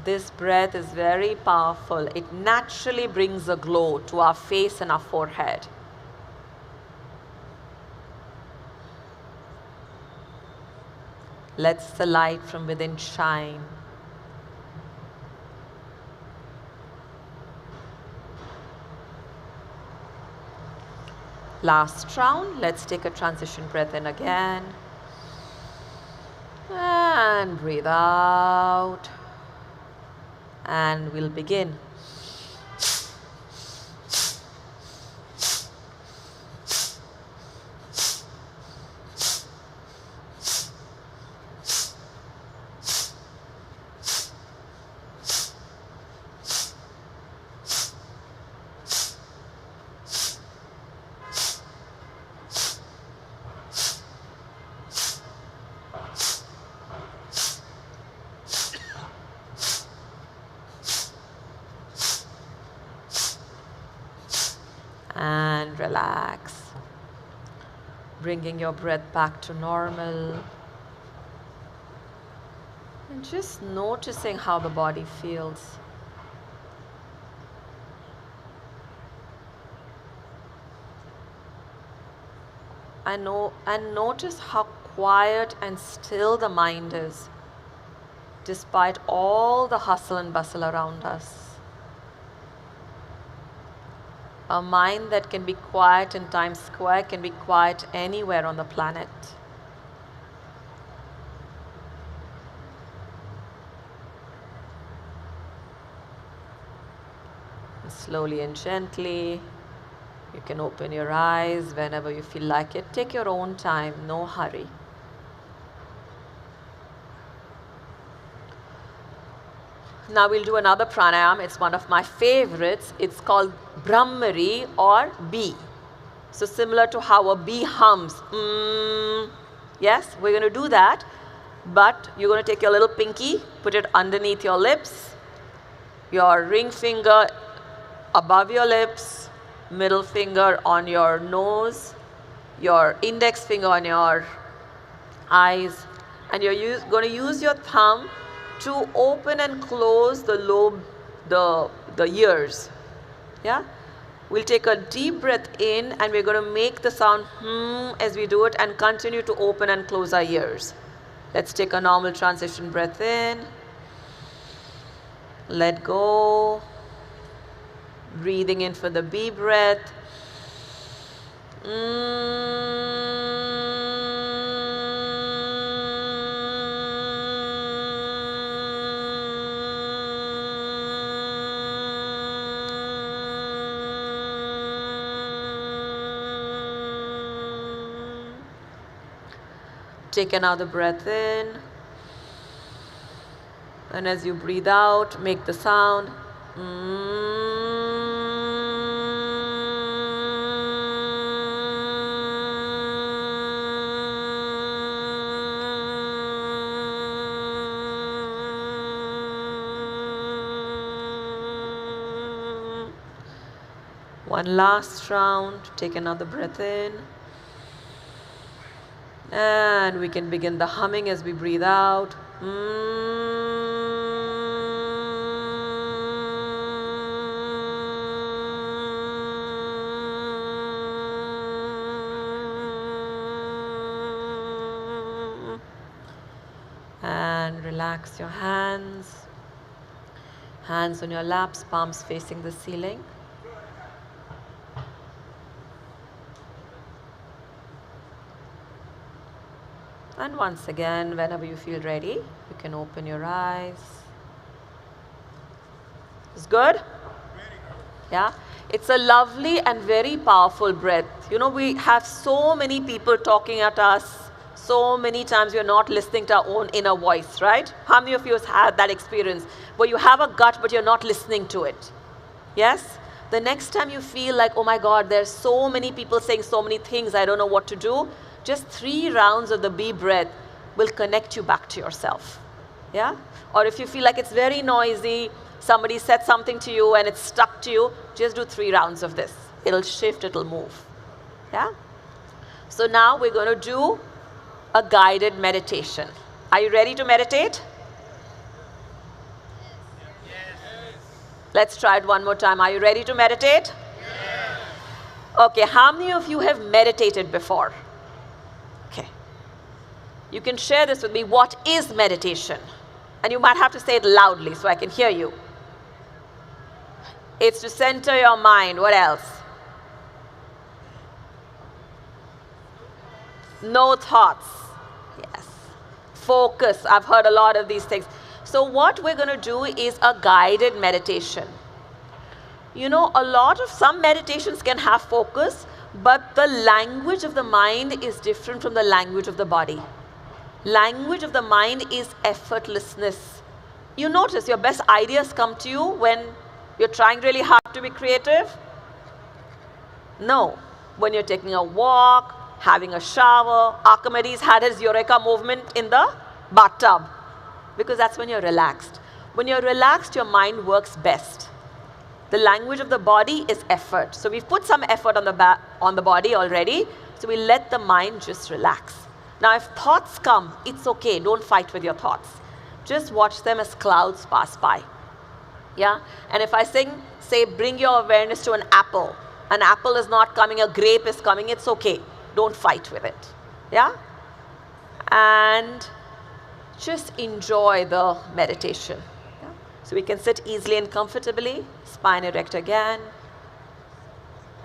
This breath is very powerful. It naturally brings a glow to our face and our forehead. Lets the light from within shine. Last round, let's take a transition breath in again. And breathe out. And we'll begin. And relax, bringing your breath back to normal and just noticing how the body feels. And notice how quiet and still the mind is, despite all the hustle and bustle around us. A mind that can be quiet in Times Square can be quiet anywhere on the planet. And slowly and gently, you can open your eyes whenever you feel like it. Take your own time, no hurry. Now we'll do another pranayam. It's one of my favorites. It's called Brahmari or bee. So similar to how a bee hums. Yes, we're going to do that. But you're going to take your little pinky, put it underneath your lips, your ring finger above your lips, middle finger on your nose, your index finger on your eyes, and you're going to use your thumb to open and close the lobe, the ears. Yeah? We'll take a deep breath in and we're going to make the sound as we do it and continue to open and close our ears. Let's take a normal transition breath in. Let go. Breathing in for the bee breath. Take another breath in. And as you breathe out, make the sound. One last round. Take another breath in. And we can begin the humming as we breathe out. And relax your hands. Hands on your laps, palms facing the ceiling. And once again, whenever you feel ready, you can open your eyes. It's good? Yeah? It's a lovely and very powerful breath. You know, we have so many people talking at us. So many times we are not listening to our own inner voice, right? How many of you have had that experience where you have a gut but you're not listening to it? Yes? The next time you feel like, oh my God, there's so many people saying so many things, I don't know what to do. Just 3 rounds of the bee breath will connect you back to yourself. Yeah? Or if you feel like it's very noisy, somebody said something to you and it's stuck to you, just do 3 rounds of this. It'll shift, it'll move. Yeah? So now we're going to do a guided meditation. Are you ready to meditate? Yes. Let's try it one more time. Are you ready to meditate? Yes. Okay, how many of you have meditated before? Okay. You can share this with me. What is meditation? And you might have to say it loudly so I can hear you. It's to center your mind. What else? No thoughts. Yes. Focus. I've heard a lot of these things. So what we're going to do is a guided meditation. You know, some meditations can have focus, but the language of the mind is different from the language of the body. Language of the mind is effortlessness. You notice your best ideas come to you when you're trying really hard to be creative? No. When you're taking a walk, having a shower. Archimedes had his Eureka movement in the bathtub because that's when you're relaxed. When you're relaxed, your mind works best. The language of the body is effort. So we've put some effort on the body already. So we let the mind just relax. Now if thoughts come, it's okay. Don't fight with your thoughts. Just watch them as clouds pass by. Yeah? And if I say bring your awareness to an apple is not coming, a grape is coming, it's okay. Don't fight with it. Yeah? And just enjoy the meditation. Yeah? So we can sit easily and comfortably, spine erect again,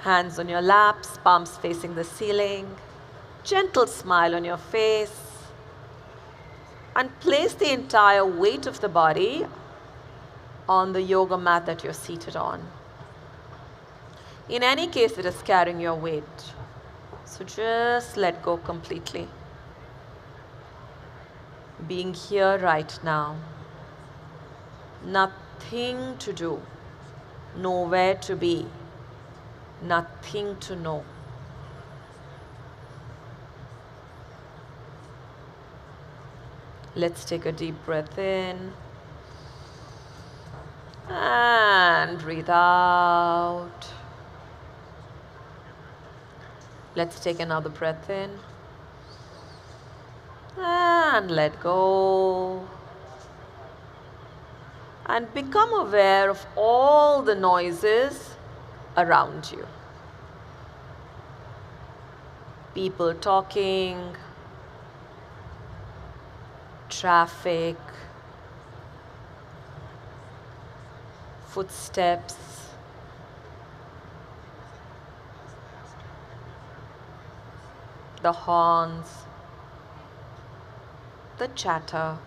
hands on your laps, palms facing the ceiling, gentle smile on your face, and place the entire weight of the body on the yoga mat that you're seated on. In any case, it is carrying your weight. So just let go completely. Being here right now. Nothing to do. Nowhere to be. Nothing to know. Let's take a deep breath in. And breathe out. Let's take another breath in. And let go. And become aware of all the noises around you. People talking, traffic, footsteps, the horns, the chatter.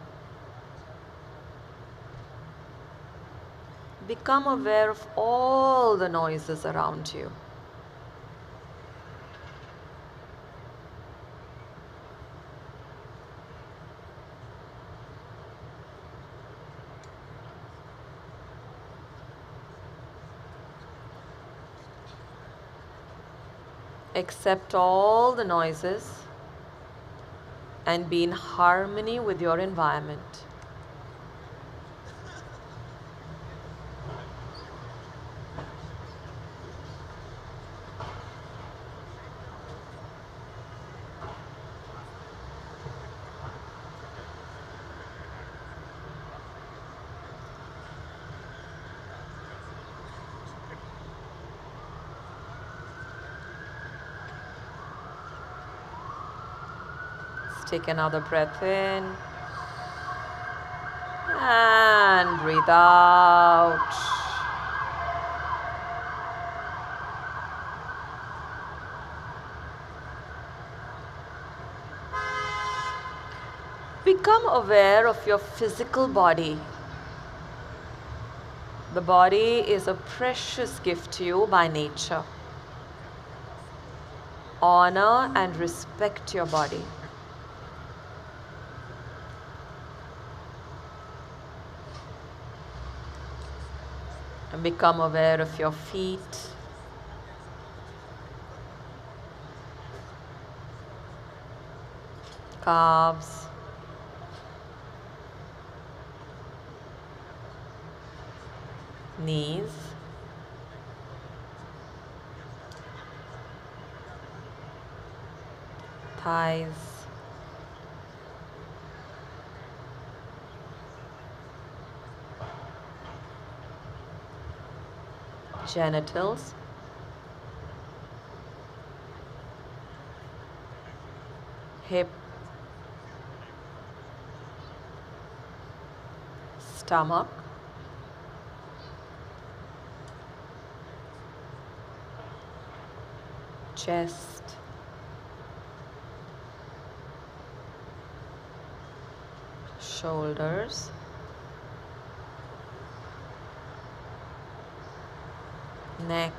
Become aware of all the noises around you. Accept all the noises and be in harmony with your environment. Take another breath in and breathe out. Become aware of your physical body. The body is a precious gift to you by nature. Honor and respect your body. And become aware of your feet, calves, knees, thighs, genitals, hip, stomach, chest, shoulders, neck,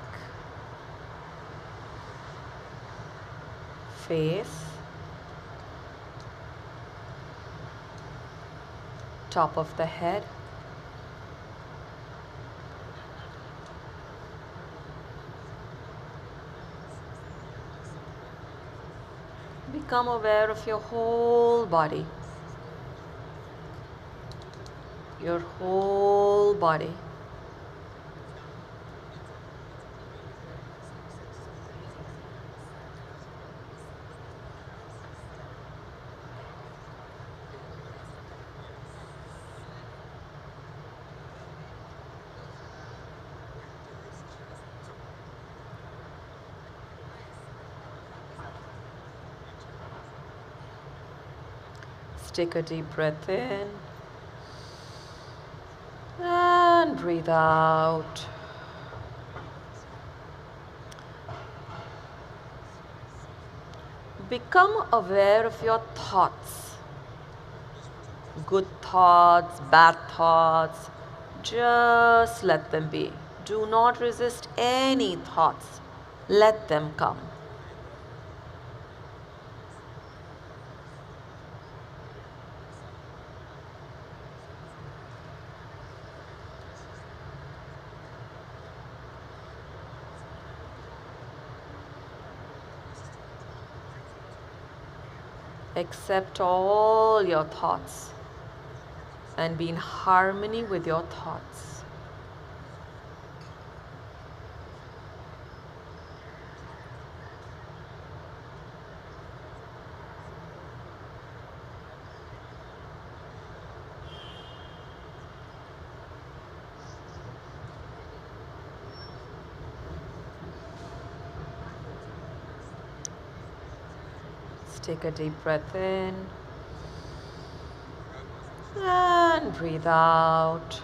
face, top of the head, become aware of your whole body, your whole body. take a deep breath in and breathe out. Become aware of your thoughts. Good thoughts, bad thoughts, just let them be. Do not resist any thoughts. Let them come. Accept all your thoughts and be in harmony with your thoughts. Take a deep breath in and breathe out.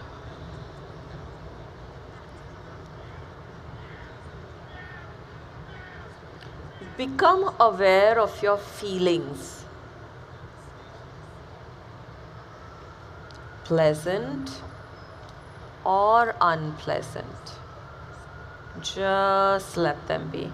Become aware of your feelings. Pleasant or unpleasant. Just let them be.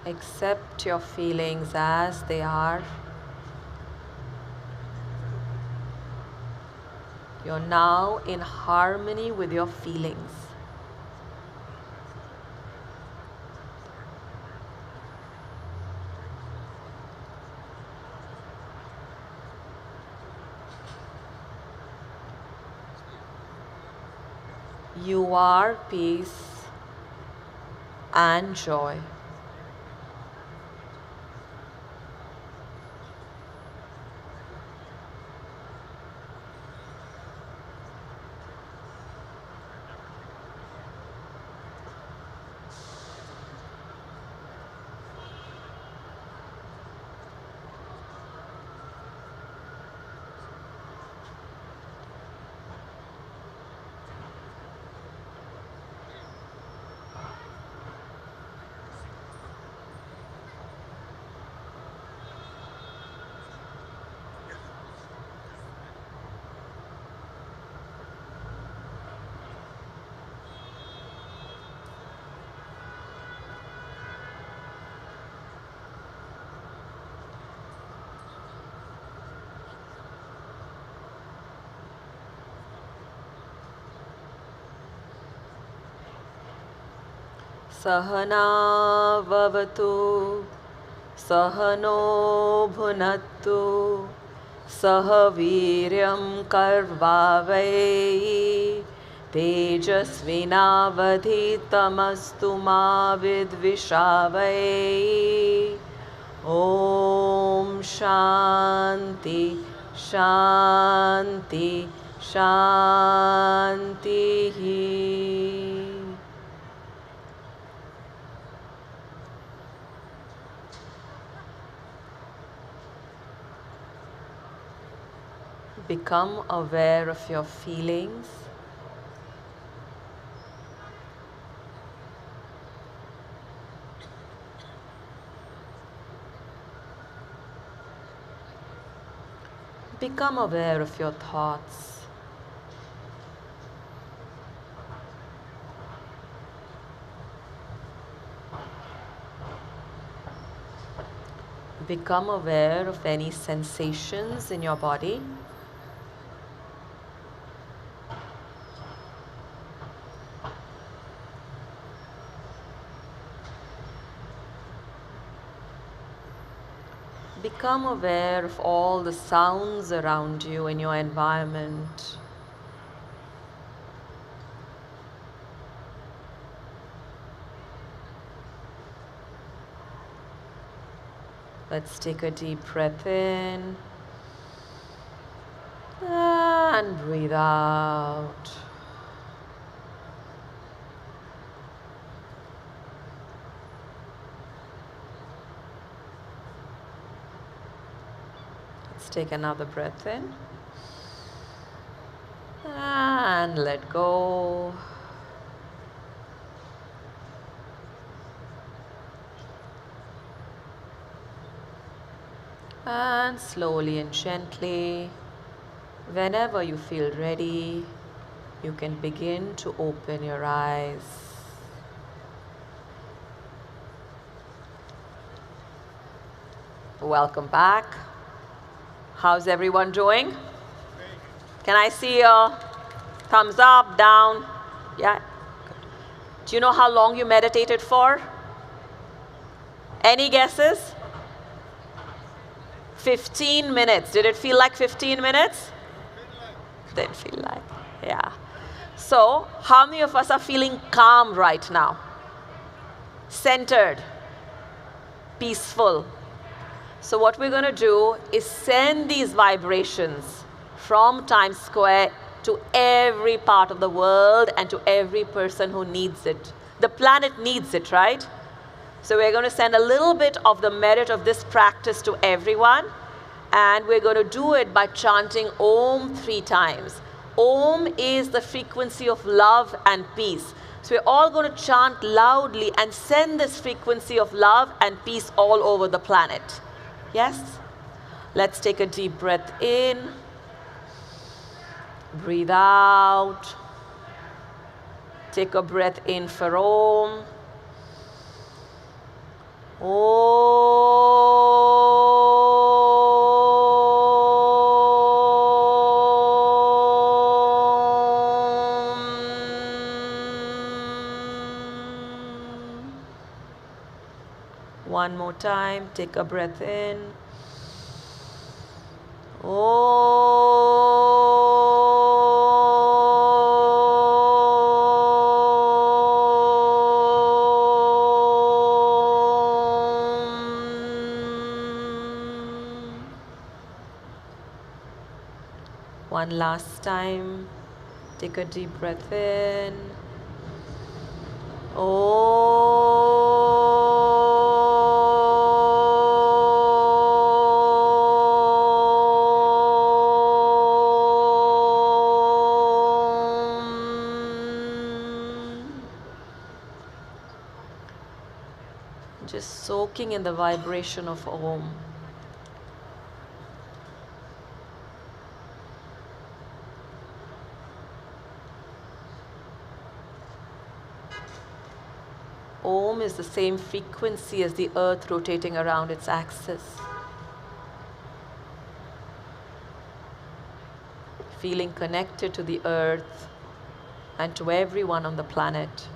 Accept your feelings as they are. You're now in harmony with your feelings. You are peace and joy. Sahana vavatu, sahano bhunattu, sahaviryam karvavai, tejasvinavadhitamastu ma vidvishavai. Om Shanti, Shanti, Shanti. Become aware of your feelings. Become aware of your thoughts. Become aware of any sensations in your body. Become aware of all the sounds around you in your environment. Let's take a deep breath in and breathe out. Let's take another breath in and let go. And slowly and gently, whenever you feel ready, you can begin to open your eyes. Welcome back. How's everyone doing? Can I see a thumbs up, down? Yeah. Do you know how long you meditated for? Any guesses? 15 minutes. Did it feel like 15 minutes? Didn't feel like, yeah. So, how many of us are feeling calm right now? Centered, peaceful. So what we're going to do is send these vibrations from Times Square to every part of the world and to every person who needs it. The planet needs it, right? So we're going to send a little bit of the merit of this practice to everyone, and we're going to do it by chanting Om 3 times. Om is the frequency of love and peace. So we're all going to chant loudly and send this frequency of love and peace all over the planet. Yes? Let's take a deep breath in. Breathe out. Take a breath in for Om. One more time, take a breath in. One last time, take a deep breath in. Just soaking in the vibration of Om. Om is the same frequency as the earth rotating around its axis. Feeling connected to the earth and to everyone on the planet.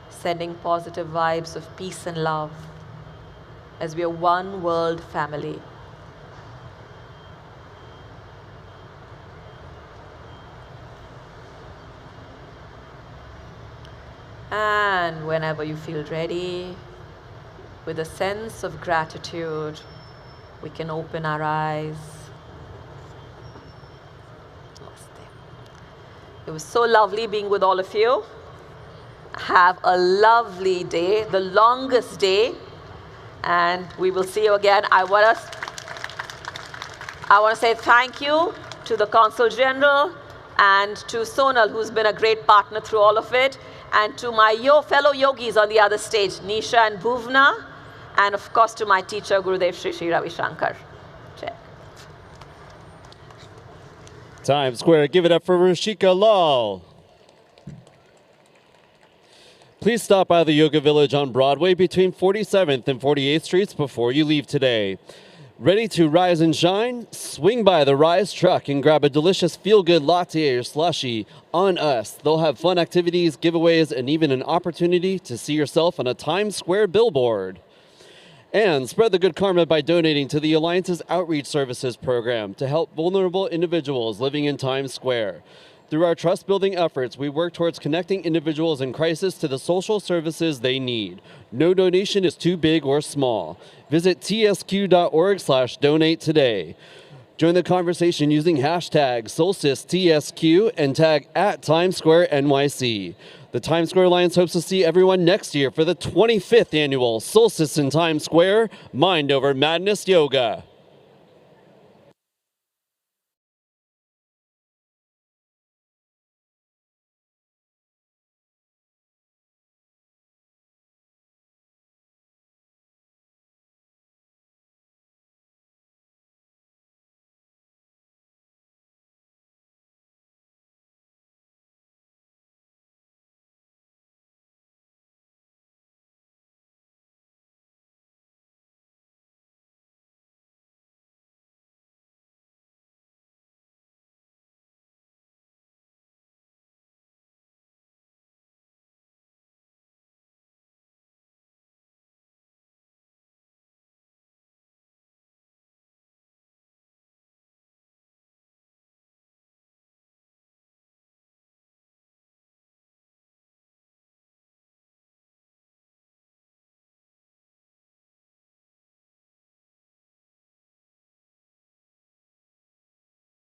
Sending positive vibes of peace and love as we are one world family. And whenever you feel ready, with a sense of gratitude, we can open our eyes. It was so lovely being with all of you. Have a lovely day, the longest day, and we will see you again. I want to say thank you to the Consul General and to Sonal, who's been a great partner through all of it, and to my fellow yogis on the other stage, Nisha and Bhuvna, and of course to my teacher, Gurudev Sri Sri Ravi Shankar. Check. Times Square, give it up for Ruchika Lal. Please stop by the Yoga Village on Broadway between 47th and 48th Streets before you leave today. Ready to rise and shine? Swing by the Rise truck and grab a delicious feel-good latte or slushie on us. They'll have fun activities, giveaways, and even an opportunity to see yourself on a Times Square billboard. And spread the good karma by donating to the Alliance's Outreach Services program to help vulnerable individuals living in Times Square. Through our trust-building efforts, we work towards connecting individuals in crisis to the social services they need. No donation is too big or small. Visit tsq.org/donate today. Join the conversation using hashtag SolsticeTSQ and tag @TimesSquareNYC. The Times Square Alliance hopes to see everyone next year for the 25th annual Solstice in Times Square Mind Over Madness Yoga.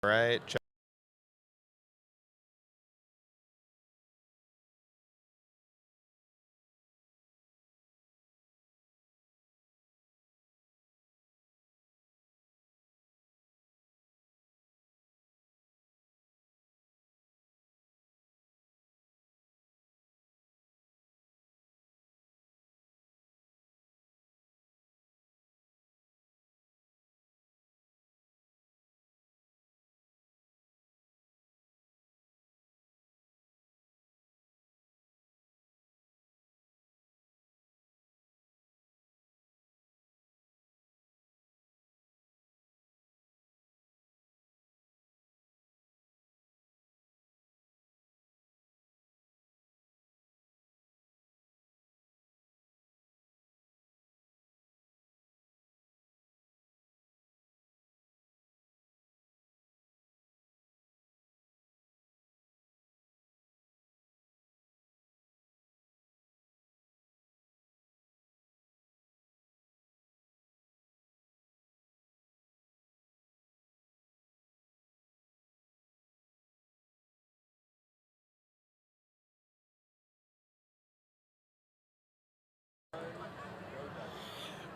Right.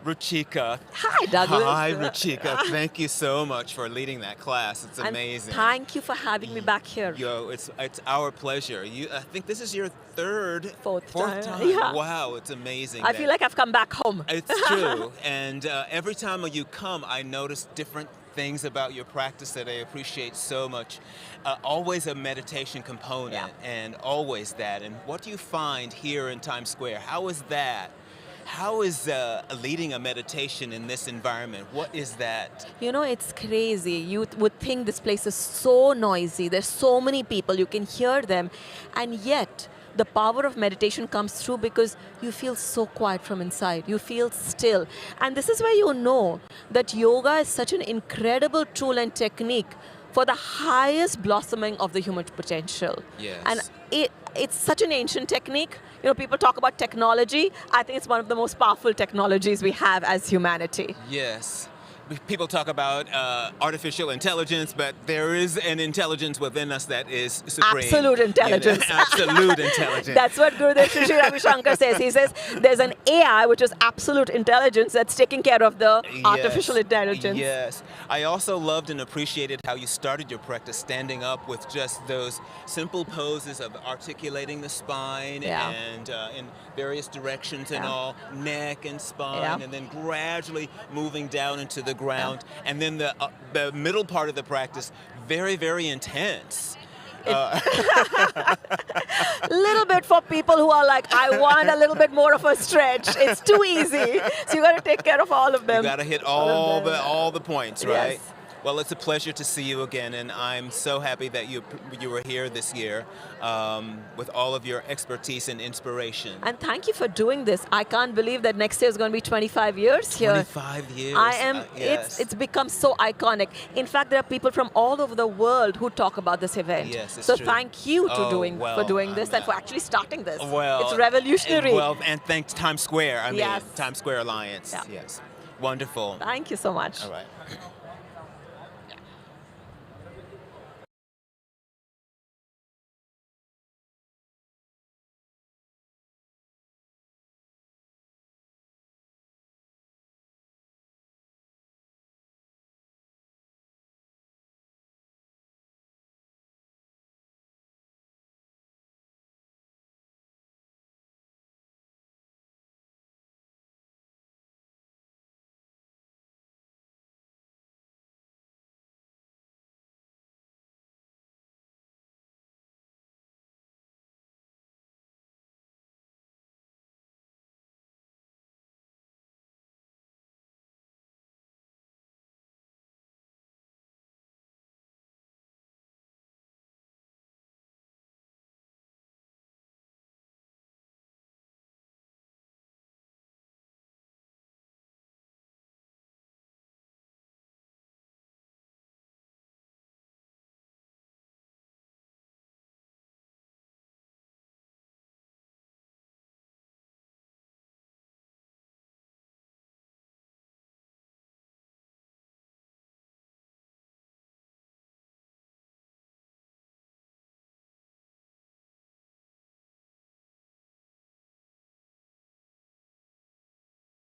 Ruchika. Hi, Douglas. Hi, Ruchika. Thank you so much for leading that class. It's And amazing. thank you for having me back here. Yo, it's our pleasure. I think this is your fourth time. Yeah. Wow, it's amazing. I feel like I've come back home. It's true. And every time you come, I notice different things about your practice that I appreciate so much. Always a meditation component, and always that. And what do you find here in Times Square? How is that? How is leading a meditation in this environment? What is that? You know, it's crazy. You would think this place is so noisy. There's so many people. You can hear them. And yet, the power of meditation comes through because you feel so quiet from inside. You feel still. And this is where you know that yoga is such an incredible tool and technique for the highest blossoming of the human potential. Yes. And it's such an ancient technique. You know, people talk about technology. I think it's one of the most powerful technologies we have as humanity. Yes. People talk about artificial intelligence, but there is an intelligence within us that is supreme. Absolute intelligence. You know, absolute intelligence. That's what Gurudev Sri Sri Ravi Shankar says. He says there's an AI, which is absolute intelligence, that's taking care of the artificial intelligence. Yes. I also loved and appreciated how you started your practice standing up with just those simple poses of articulating the spine and in various directions and all, neck and spine, and then gradually moving down into the ground. And then the middle part of the practice, very, very intense. Little bit for people who are like, I want a little bit more of a stretch. It's too easy. So you got to take care of all of them. You got to hit all the points, right? Yes. Well, it's a pleasure to see you again, and I'm so happy that you were here this year with all of your expertise and inspiration. And thank you for doing this. I can't believe that next year is going to be 25 years here. 25 years. I am. Yes. It's become so iconic. In fact, there are people from all over the world who talk about this event. Yes, it's so true. thank you Oh, for doing this and for actually starting this. Well, it's revolutionary. Well, and thanks Times Square. I mean, Yes. Times Square Alliance. Yeah. Yes. Wonderful. Thank you so much. All right.